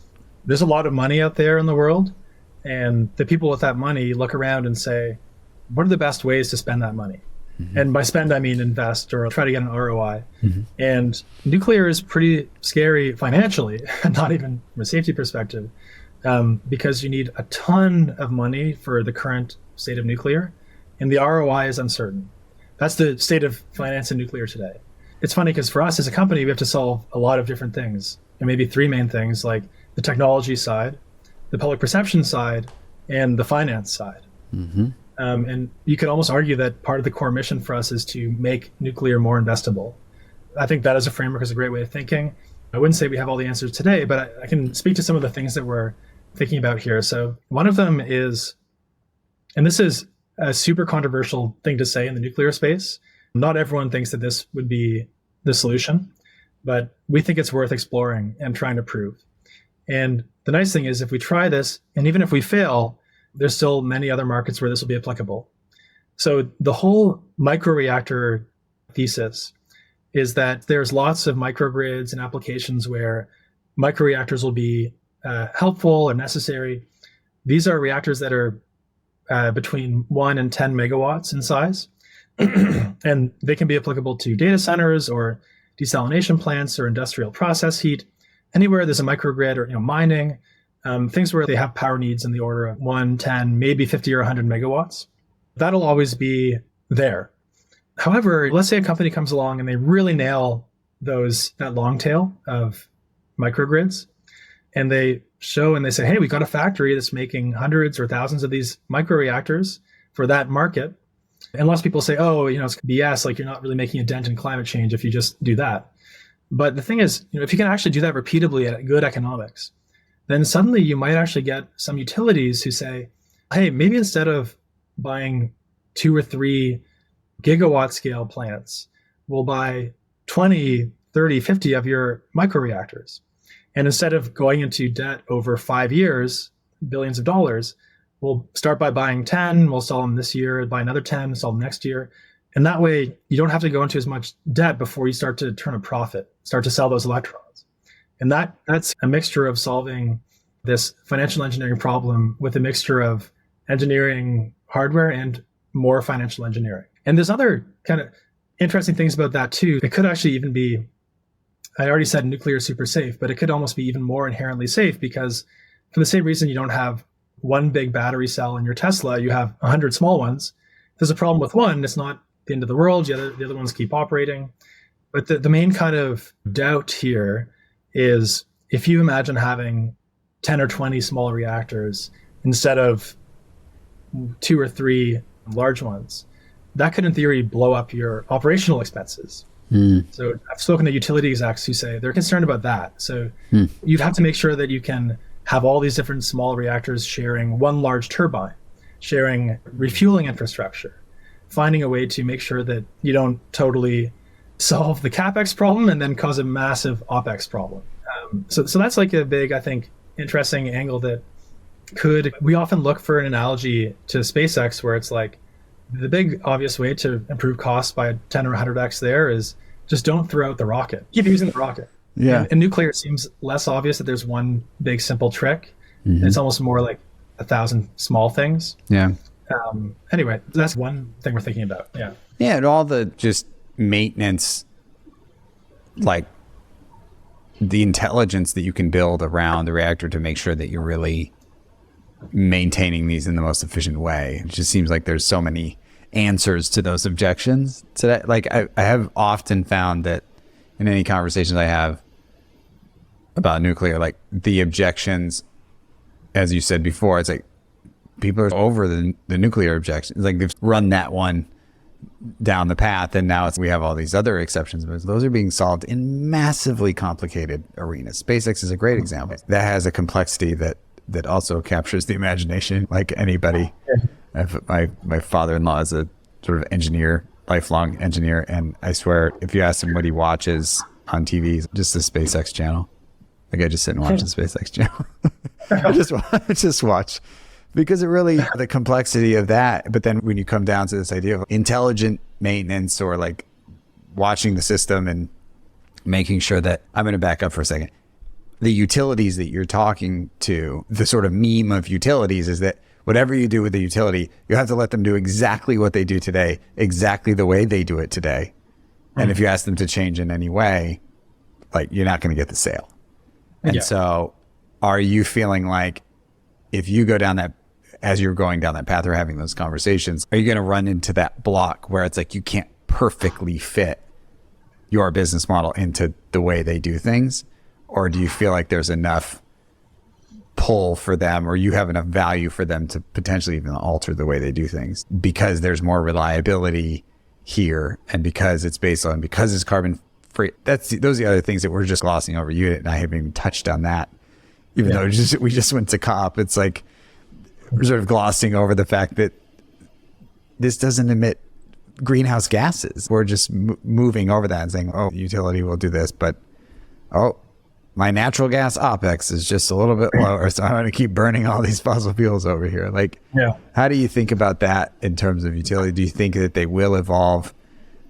there's a lot of money out there in the world, and the people with that money look around and say, what are the best ways to spend that money? Mm-hmm. And by spend, I mean invest or try to get an ROI. Mm-hmm. And nuclear is pretty scary financially, not even from a safety perspective, because you need a ton of money for the current state of nuclear, and the ROI is uncertain. That's the state of finance in nuclear today. It's funny because for us as a company, we have to solve a lot of different things, and maybe three main things, like the technology side, the public perception side, and the finance side. Mm-hmm. And you could almost argue that part of the core mission for us is to make nuclear more investable. I think that as a framework is a great way of thinking. I wouldn't say we have all the answers today, but I can speak to some of the things that we're thinking about here. So one of them is, and this is a super controversial thing to say in the nuclear space, not everyone thinks that this would be the solution, but we think it's worth exploring and trying to prove. And the nice thing is if we try this, and even if we fail, there's still many other markets where this will be applicable. So the whole micro-reactor thesis is that there's lots of microgrids and applications where micro-reactors will be helpful or necessary. These are reactors that are between 1 and 10 megawatts in size. And they can be applicable to data centers or desalination plants or industrial process heat, anywhere there's a microgrid or mining, things where they have power needs in the order of 1, 10, maybe 50 or 100 megawatts. That'll always be there. However, let's say a company comes along and they really nail that long tail of microgrids, and they show and they say, hey, we got a factory that's making hundreds or thousands of these microreactors for that market. And lots of people say, oh, it's BS, like you're not really making a dent in climate change if you just do that. But the thing is, if you can actually do that repeatably at good economics, then suddenly you might actually get some utilities who say, hey, maybe instead of buying 2 or 3 gigawatt scale plants, we'll buy 20, 30, 50 of your microreactors. And instead of going into debt over 5 years, billions of dollars, we'll start by buying 10, we'll sell them this year, buy another 10, sell them next year. And that way, you don't have to go into as much debt before you start to turn a profit, start to sell those electrons. And that's a mixture of solving this financial engineering problem with a mixture of engineering hardware and more financial engineering. And there's other kind of interesting things about that too. It could actually even be, I already said nuclear is super safe, but it could almost be even more inherently safe because for the same reason you don't have one big battery cell in your Tesla, you have 100 small ones. If there's a problem with one, it's not the end of the world. The other ones keep operating. But the main kind of doubt here is if you imagine having 10 or 20 small reactors instead of 2 or 3 large ones, that could in theory blow up your operational expenses. So I've spoken to utility execs who say they're concerned about that. So you'd have to make sure that you can have all these different small reactors sharing one large turbine, sharing refueling infrastructure, finding a way to make sure that you don't totally solve the CapEx problem and then cause a massive OpEx problem. So that's like a big, I think, interesting angle that we often look for an analogy to SpaceX where it's like the big obvious way to improve costs by 10 or 100x there is just don't throw out the rocket. Keep using the rocket. Yeah. In nuclear, it seems less obvious that there's one big simple trick. It's almost more like 1,000 small things. Yeah. Anyway, that's one thing we're thinking about. Yeah. Yeah, and all the just maintenance, like the intelligence that you can build around the reactor to make sure that you're really maintaining these in the most efficient way. It just seems like there's so many answers to those objections to that. Like I have often found that in any conversations I have about nuclear, like the objections, as you said before, it's like people are over the nuclear objections. Like they've run that one down the path and now we have all these other exceptions, but those are being solved in massively complicated arenas. SpaceX is a great example. That has a complexity that also captures the imagination like anybody. My father-in-law is a sort of engineer, lifelong engineer, and I swear if you ask him what he watches on TV, just the SpaceX channel. Like I just sit and watch the SpaceX channel. I just watch because it really, the complexity of that. But then when you come down to this idea of intelligent maintenance or like watching the system and making sure that, I'm going to back up for a second. The utilities that you're talking to, the sort of meme of utilities is that whatever you do with the utility, you have to let them do exactly what they do today, exactly the way they do it today. And if you ask them to change in any way, like you're not going to get the sale. And so are you feeling like if you go down that, as you're going down that path or having those conversations, are you going to run into that block where it's like you can't perfectly fit your business model into the way they do things? Or do you feel like there's enough pull for them or you have enough value for them to potentially even alter the way they do things because there's more reliability here and because it's because it's carbon free? Those are the other things that we're just glossing over. You and I haven't even touched on that. Even though we just went to COP, it's like we're sort of glossing over the fact that this doesn't emit greenhouse gases. We're just moving over that and saying, oh, utility will do this, but my natural gas OpEx is just a little bit lower, so I'm going to keep burning all these fossil fuels over here. Like, how do you think about that in terms of utility? Do you think that they will evolve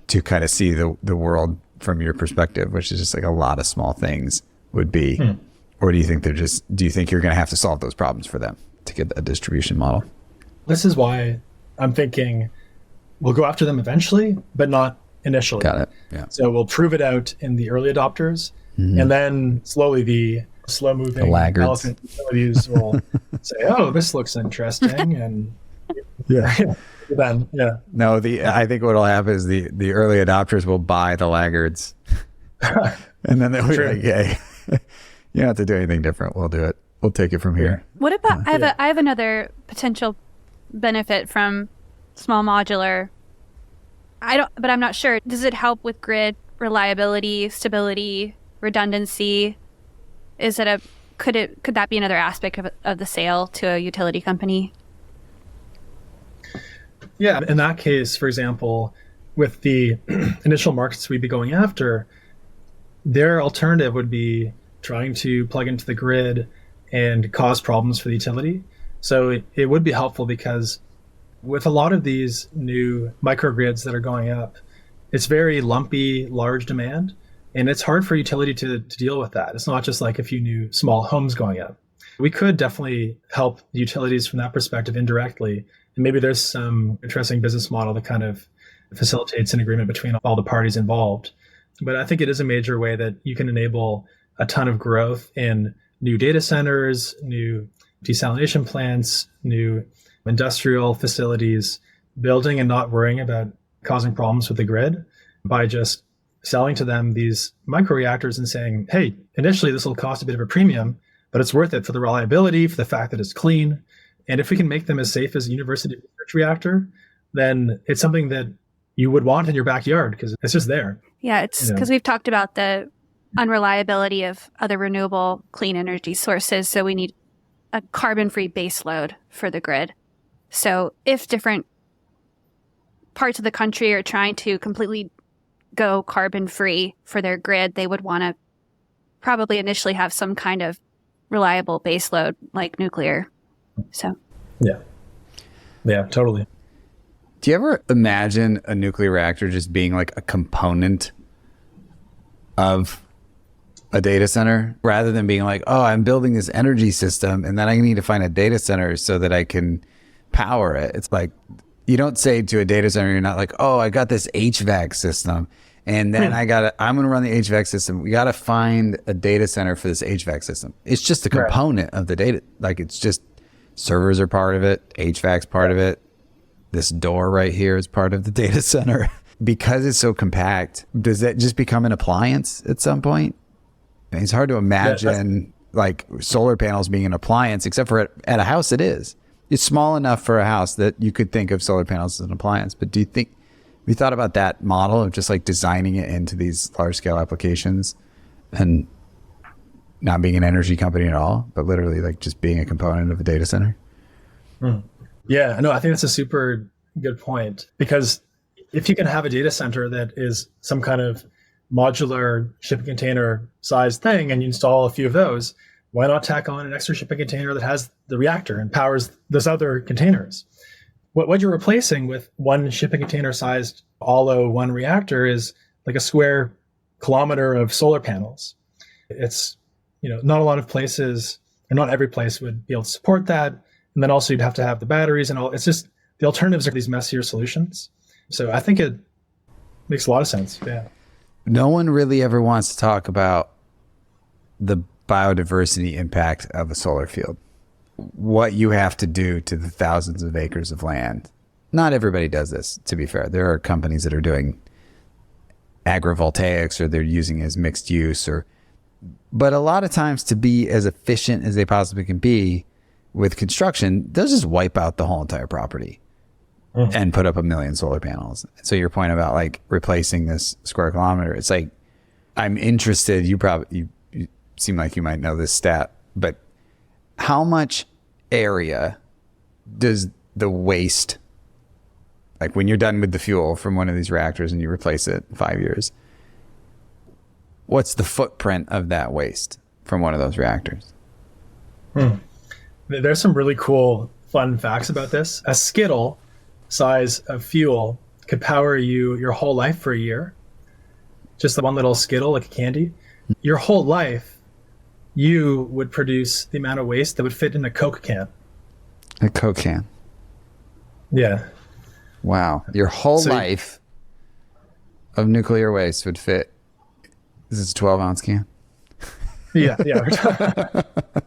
to kind of see the world from your perspective, which is just like a lot of small things would be? Or do you think do you think you're going to have to solve those problems for them to get a distribution model? This is why I'm thinking we'll go after them eventually, but not initially. Got it. Yeah. So we'll prove it out in the early adopters. And then slowly the slow-moving elephant utilities will say, "Oh, this looks interesting," and then No, I think what'll happen is the early adopters will buy the laggards, and then they'll be like, "Hey, you don't have to do anything different. We'll do it. We'll take it from here." What about? I have another potential benefit from small modular. But I'm not sure. Does it help with grid reliability, stability, redundancy? Could that be another aspect of the sale to a utility company? Yeah, in that case, for example, with the initial markets we'd be going after, their alternative would be trying to plug into the grid and cause problems for the utility. So it would be helpful because with a lot of these new microgrids that are going up, it's very lumpy, large demand, and it's hard for utility to deal with that. It's not just like a few new small homes going up. We could definitely help utilities from that perspective indirectly. And maybe there's some interesting business model that kind of facilitates an agreement between all the parties involved. But I think it is a major way that you can enable a ton of growth in new data centers, new desalination plants, new industrial facilities, building and not worrying about causing problems with the grid by just selling to them these microreactors and saying, hey, initially this will cost a bit of a premium, but it's worth it for the reliability, for the fact that it's clean. And if we can make them as safe as a university research reactor, then it's something that you would want in your backyard because it's just there. Yeah, it's because we've talked about the unreliability of other renewable clean energy sources. So we need a carbon-free baseload for the grid. So if different parts of the country are trying to completely go carbon-free for their grid, they would want to probably initially have some kind of reliable baseload like nuclear. So yeah, totally. Do you ever imagine a nuclear reactor just being like a component of a data center rather than being like, oh, I'm building this energy system and then I need to find a data center so that I can power it? It's like, you don't say to a data center, you're not like, oh, I got this HVAC system and then I'm going to run the HVAC system. We got to find a data center for this HVAC system. It's just a component of the data. Like, it's just servers are part of it. HVAC's part of it. This door right here is part of the data center. Because it's so compact, does that just become an appliance at some point? It's hard to imagine like solar panels being an appliance, except for at a house it is. It's small enough for a house that you could think of solar panels as an appliance. But do you think, have you thought about that model of just like designing it into these large scale applications and not being an energy company at all, but literally like just being a component of a data center? Yeah, no, I think that's a super good point, because if you can have a data center that is some kind of modular shipping container sized thing and you install a few of those, why not tack on an extra shipping container that has the reactor and powers those other containers? What you're replacing with one shipping container sized Aalo 1 reactor is like a square kilometer of solar panels. It's, not a lot of places, or not every place would be able to support that. And then also you'd have to have the batteries and all. It's just, the alternatives are these messier solutions. So I think it makes a lot of sense. Yeah. No one really ever wants to talk about the biodiversity impact of a solar field. What you have to do to the thousands of acres of land. Not everybody does this, to be fair. There are companies that are doing agrivoltaics, or they're using it as mixed use, but a lot of times, to be as efficient as they possibly can be with construction, they'll just wipe out the whole entire property and put up 1 million solar panels. So your point about like replacing this square kilometer, it's like, I'm interested, you seem like you might know this stat, but how much area does the waste, like when you're done with the fuel from one of these reactors and you replace it in 5 years, what's the footprint of that waste from one of those reactors? There's some really cool, fun facts about this. A Skittle size of fuel could power your whole life for a year. Just the one little Skittle, like a candy. Your whole life, you would produce the amount of waste that would fit in a Coke can. A Coke can? Yeah. Wow. Your whole life of nuclear waste would fit. This is a 12-ounce can? Yeah.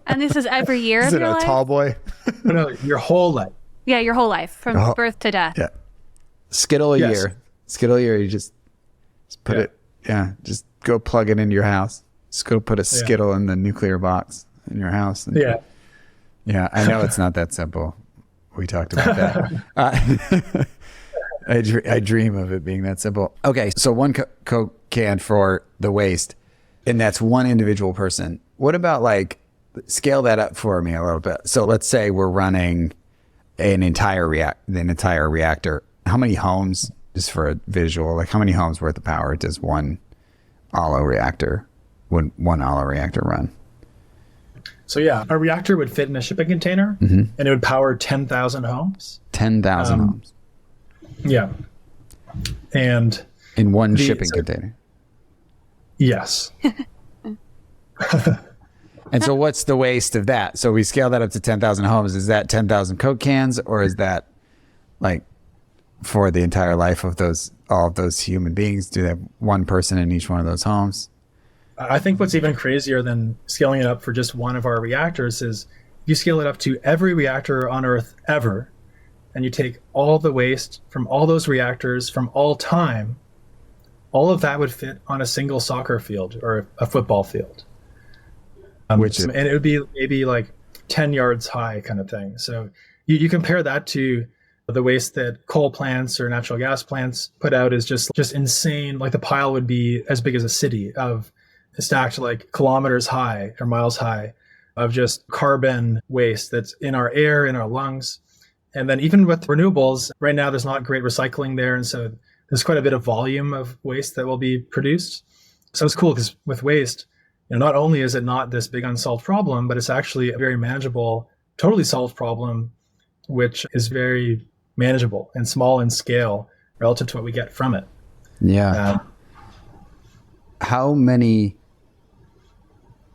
And this is every year is of it your a life? tall boy? No, your whole life. Yeah, your whole life, from birth to death. Yeah. Skittle a year. Skittle a year, you just put it, just go plug it into your house. Just go put a Skittle in the nuclear box in your house. And yeah, I know it's not that simple. We talked about that. I dream of it being that simple. Okay, so one Coke can for the waste, and that's one individual person. What about like, scale that up for me a little bit. So let's say we're running an entire reactor. How many homes, just for a visual, like how many homes worth of power does one Aalo reactor would one Aalo reactor run? So yeah, a reactor would fit in a shipping container, and it would power 10,000 homes. 10,000 homes Yeah. And in one shipping container. yes. And so what's the waste of that? So we scale that up to 10,000 homes. Is that 10,000 Coke cans, or is that like for the entire life of all of those human beings? Do they have one person in each one of those homes? I think what's even crazier than scaling it up for just one of our reactors is you scale it up to every reactor on Earth ever, and you take all the waste from all those reactors from all time, all of that would fit on a single soccer field or a football field. And it would be maybe like 10 yards high kind of thing. So you compare that to the waste that coal plants or natural gas plants put out is just insane. Like the pile would be as big as a city of stacked like kilometers high or miles high of just carbon waste that's in our air, in our lungs. And then even with renewables, right now there's not great recycling there. And so there's quite a bit of volume of waste that will be produced. So it's cool because with waste, not only is it not this big unsolved problem, but it's actually a very manageable, totally solved problem, which is very manageable and small in scale relative to what we get from it. Yeah. How many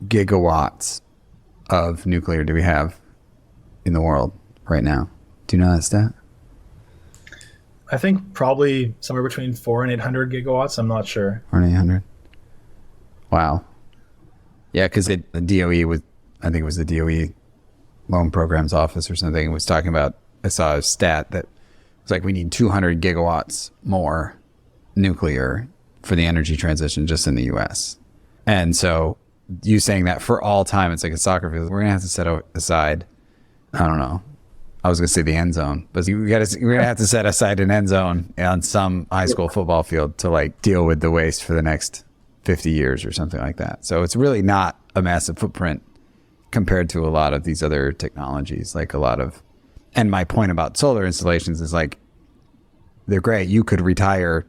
gigawatts of nuclear do we have in the world right now? Do you know that stat? I think probably somewhere between 400 and 800 gigawatts. I'm not sure. 400 and 800. Wow. Yeah, because the DOE was, I think it was the DOE Loan Programs Office or something, was talking about, I saw a stat that was like, we need 200 gigawatts more nuclear for the energy transition just in the US. And so you saying that for all time, it's like a soccer field, we're going to have to set aside, I don't know, I was going to say the end zone, but we're going to have to set aside an end zone on some high school football field to like deal with the waste for the next 50 years or something like that. So it's really not a massive footprint compared to a lot of these other technologies, like a lot of, and my point about solar installations is like, they're great. You could retire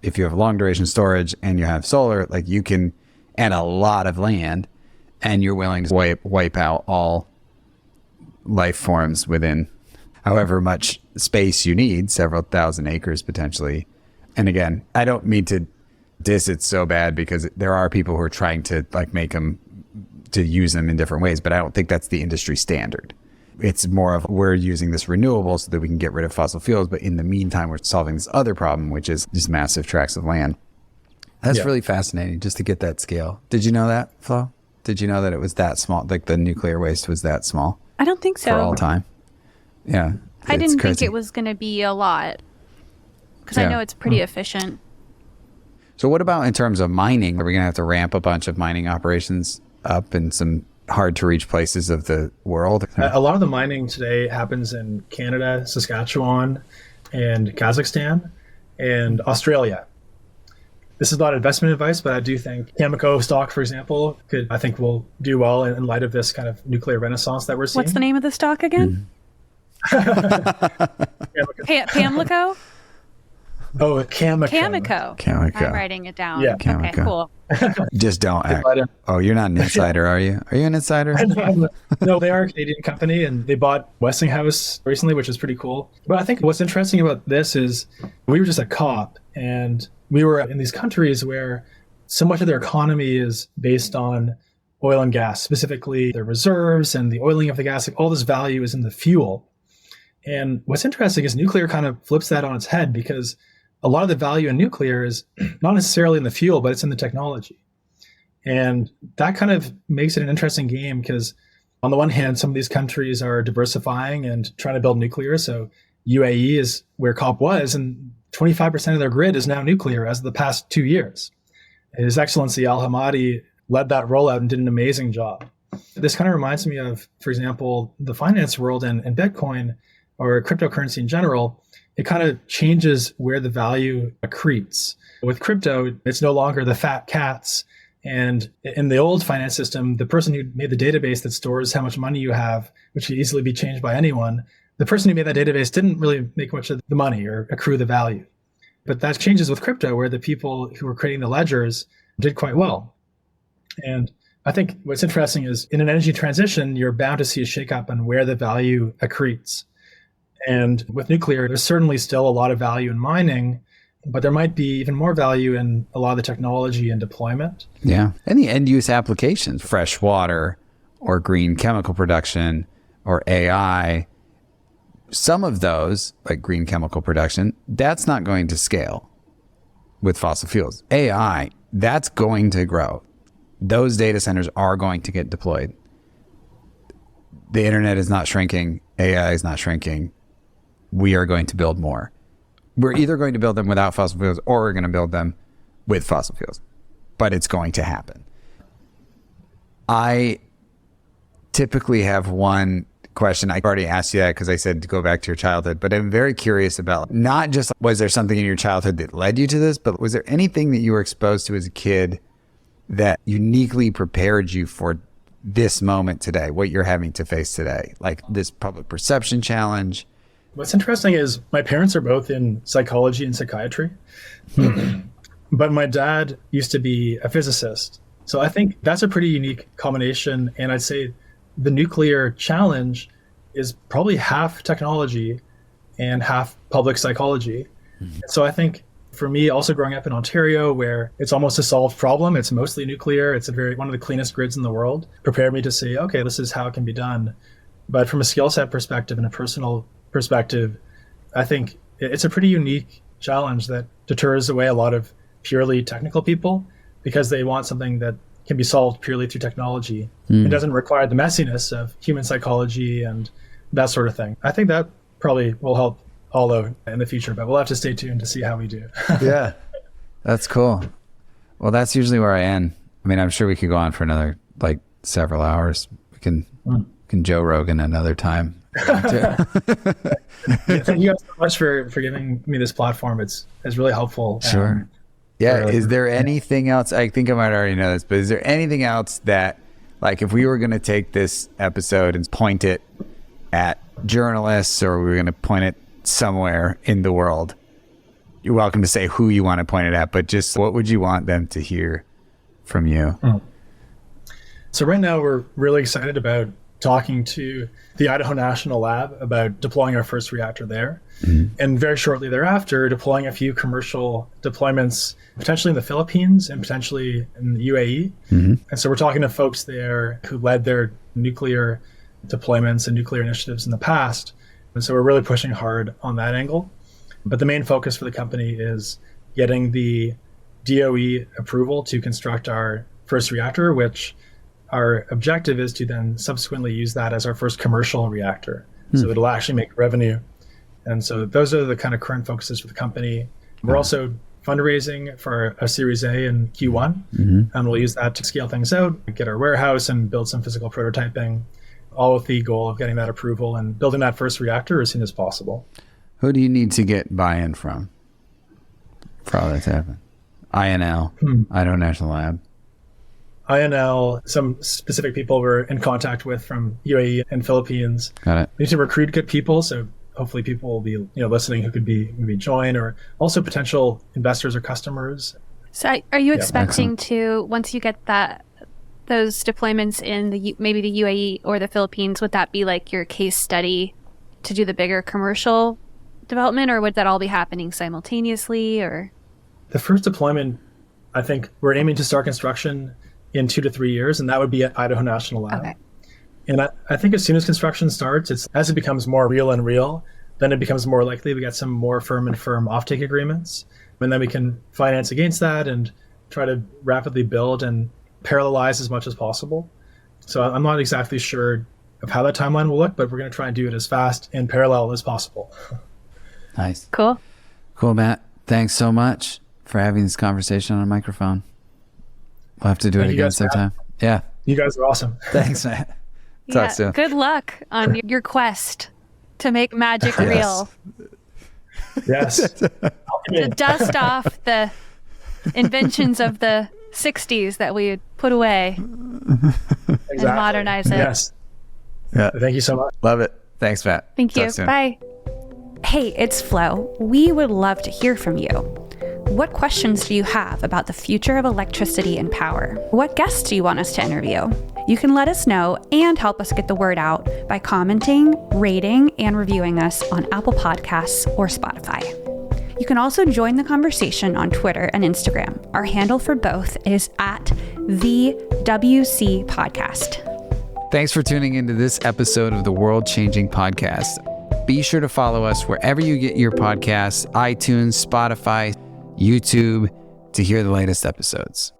if you have long duration storage and you have solar, like you can, and a lot of land, and you're willing to wipe out all life forms within however much space you need, several thousand acres potentially. And again, I don't mean to diss it so bad, because there are people who are trying to like make them, to use them in different ways, but I don't think that's the industry standard. It's more of, we're using this renewable so that we can get rid of fossil fuels, but in the meantime, we're solving this other problem, which is just massive tracts of land. That's really fascinating just to get that scale. Did you know that, Flo? Did you know that it was that small? Like the nuclear waste was that small? I don't think so. For all time? Yeah. I didn't think it was going to be a lot, because I know it's pretty efficient. So what about in terms of mining? Are we going to have to ramp a bunch of mining operations up in some hard to reach places of the world? A lot of the mining today happens in Canada, Saskatchewan, and Kazakhstan, and Australia. This is not investment advice, but I do think Cameco stock, for example, will do well in light of this kind of nuclear renaissance that we're seeing. What's the name of the stock again? Pamlico? Oh, Cameco. Cameco. I'm writing it down. Yeah. Cameco. Okay, cool. Just don't act. Oh, you're not an insider, are you? Are you an insider? No, they are a Canadian company, and they bought Westinghouse recently, which is pretty cool. But I think what's interesting about this is we were just a COP, and we were in these countries where so much of their economy is based on oil and gas, specifically their reserves and the oiling of the gas. Like all this value is in the fuel. And what's interesting is nuclear kind of flips that on its head, because a lot of the value in nuclear is not necessarily in the fuel, but it's in the technology. And that kind of makes it an interesting game, because on the one hand, some of these countries are diversifying and trying to build nuclear. So UAE is where COP was, and 25% of their grid is now nuclear as of the past 2 years. His Excellency Al Hamadi led that rollout and did an amazing job. This kind of reminds me of, for example, the finance world and Bitcoin or cryptocurrency in general. It kind of changes where the value accretes. With crypto, it's no longer the fat cats. And in the old finance system, the person who made the database that stores how much money you have, which could easily be changed by anyone, the person who made that database didn't really make much of the money or accrue the value. But that changes with crypto, where the people who were creating the ledgers did quite well. And I think what's interesting is in an energy transition, you're bound to see a shakeup on where the value accretes. And with nuclear, there's certainly still a lot of value in mining, but there might be even more value in a lot of the technology and deployment. Yeah. And the end use applications, fresh water or green chemical production or AI, some of those, like green chemical production, that's not going to scale with fossil fuels. AI, that's going to grow. Those data centers are going to get deployed. The internet is not shrinking. AI is not shrinking. We are going to build more. We're either going to build them without fossil fuels or we're going to build them with fossil fuels. But it's going to happen. I typically have one question. I already asked you that because I said to go back to your childhood, but I'm very curious about not just was there something in your childhood that led you to this, but was there anything that you were exposed to as a kid that uniquely prepared you for this moment today, what you're having to face today, like this public perception challenge? What's interesting is my parents are both in psychology and psychiatry, but my dad used to be a physicist. So I think that's a pretty unique combination. And I'd say the nuclear challenge is probably half technology and half public psychology. So I think for me, also growing up in Ontario, where it's almost a solved problem, it's mostly nuclear, it's one of the cleanest grids in the world, prepared me to say, okay, this is how it can be done. But from a skill set perspective and a personal perspective, I think it's a pretty unique challenge that deters away a lot of purely technical people because they want something that can be solved purely through technology. It doesn't require the messiness of human psychology and that sort of thing. I think that probably will help Aalo in the future, but we'll have to stay tuned to see how we do. Yeah, that's cool. Well, that's usually where I end. I mean, I'm sure we could go on for another like several hours. We can Joe Rogan another time. Thank you guys so much for giving me this platform. It's really helpful. Sure. Yeah. Is there anything else? I think I might already know this, but is there anything else that, like, if we were going to take this episode and point it at journalists or we were going to point it somewhere in the world, you're welcome to say who you want to point it at, but just what would you want them to hear from you? So right now we're really excited about talking to the Idaho National Lab about deploying our first reactor there. And very shortly thereafter, deploying a few commercial deployments, potentially in the Philippines and potentially in the UAE. And so we're talking to folks there who led their nuclear deployments and nuclear initiatives in the past. And so we're really pushing hard on that angle. But the main focus for the company is getting the DOE approval to construct our first reactor, which our objective is to then subsequently use that as our first commercial reactor. So it'll actually make revenue. And so those are the kind of current focuses for the company. We're also fundraising for a Series A in Q1, and we'll use that to scale things out, get our warehouse and build some physical prototyping, all with the goal of getting that approval and building that first reactor as soon as possible. Who do you need to get buy-in from for all that to happen? INL, Idaho National Lab. INL, some specific people we're in contact with from UAE and Philippines. Got it. We need to recruit good people, so hopefully people will be listening who could be maybe join, or also potential investors or customers. So are you expecting to, once you get those deployments in maybe the UAE or the Philippines, would that be like your case study to do the bigger commercial development, or would that all be happening simultaneously? Or the first deployment, I think we're aiming to start construction in 2 to 3 years, and that would be at Idaho National Lab. Okay. And I think as soon as construction starts, as it becomes more real, then it becomes more likely we get some more firm offtake agreements. And then we can finance against that and try to rapidly build and parallelize as much as possible. So I'm not exactly sure of how that timeline will look, but we're going to try and do it as fast and parallel as possible. Nice. Cool, Matt. Thanks so much for having this conversation on a microphone. We'll have to do it again sometime. Yeah. You guys are awesome. Thanks, Matt. Talk soon. Good luck on your quest to make magic real. Yes. To dust off the inventions of the 60s that we put away and modernize it. Yes. Yeah. Thank you so much. Love it. Thanks, Matt. Thank you. Bye. Hey, it's Flo. We would love to hear from you. What questions do you have about the future of electricity and power? What guests do you want us to interview? You can let us know and help us get the word out by commenting, rating, and reviewing us on Apple Podcasts or Spotify. You can also join the conversation on Twitter and Instagram. Our handle for both is @the WC Podcast. Thanks for tuning into this episode of the World Changing Podcast. Be sure to follow us wherever you get your podcasts, iTunes, Spotify, YouTube, to hear the latest episodes.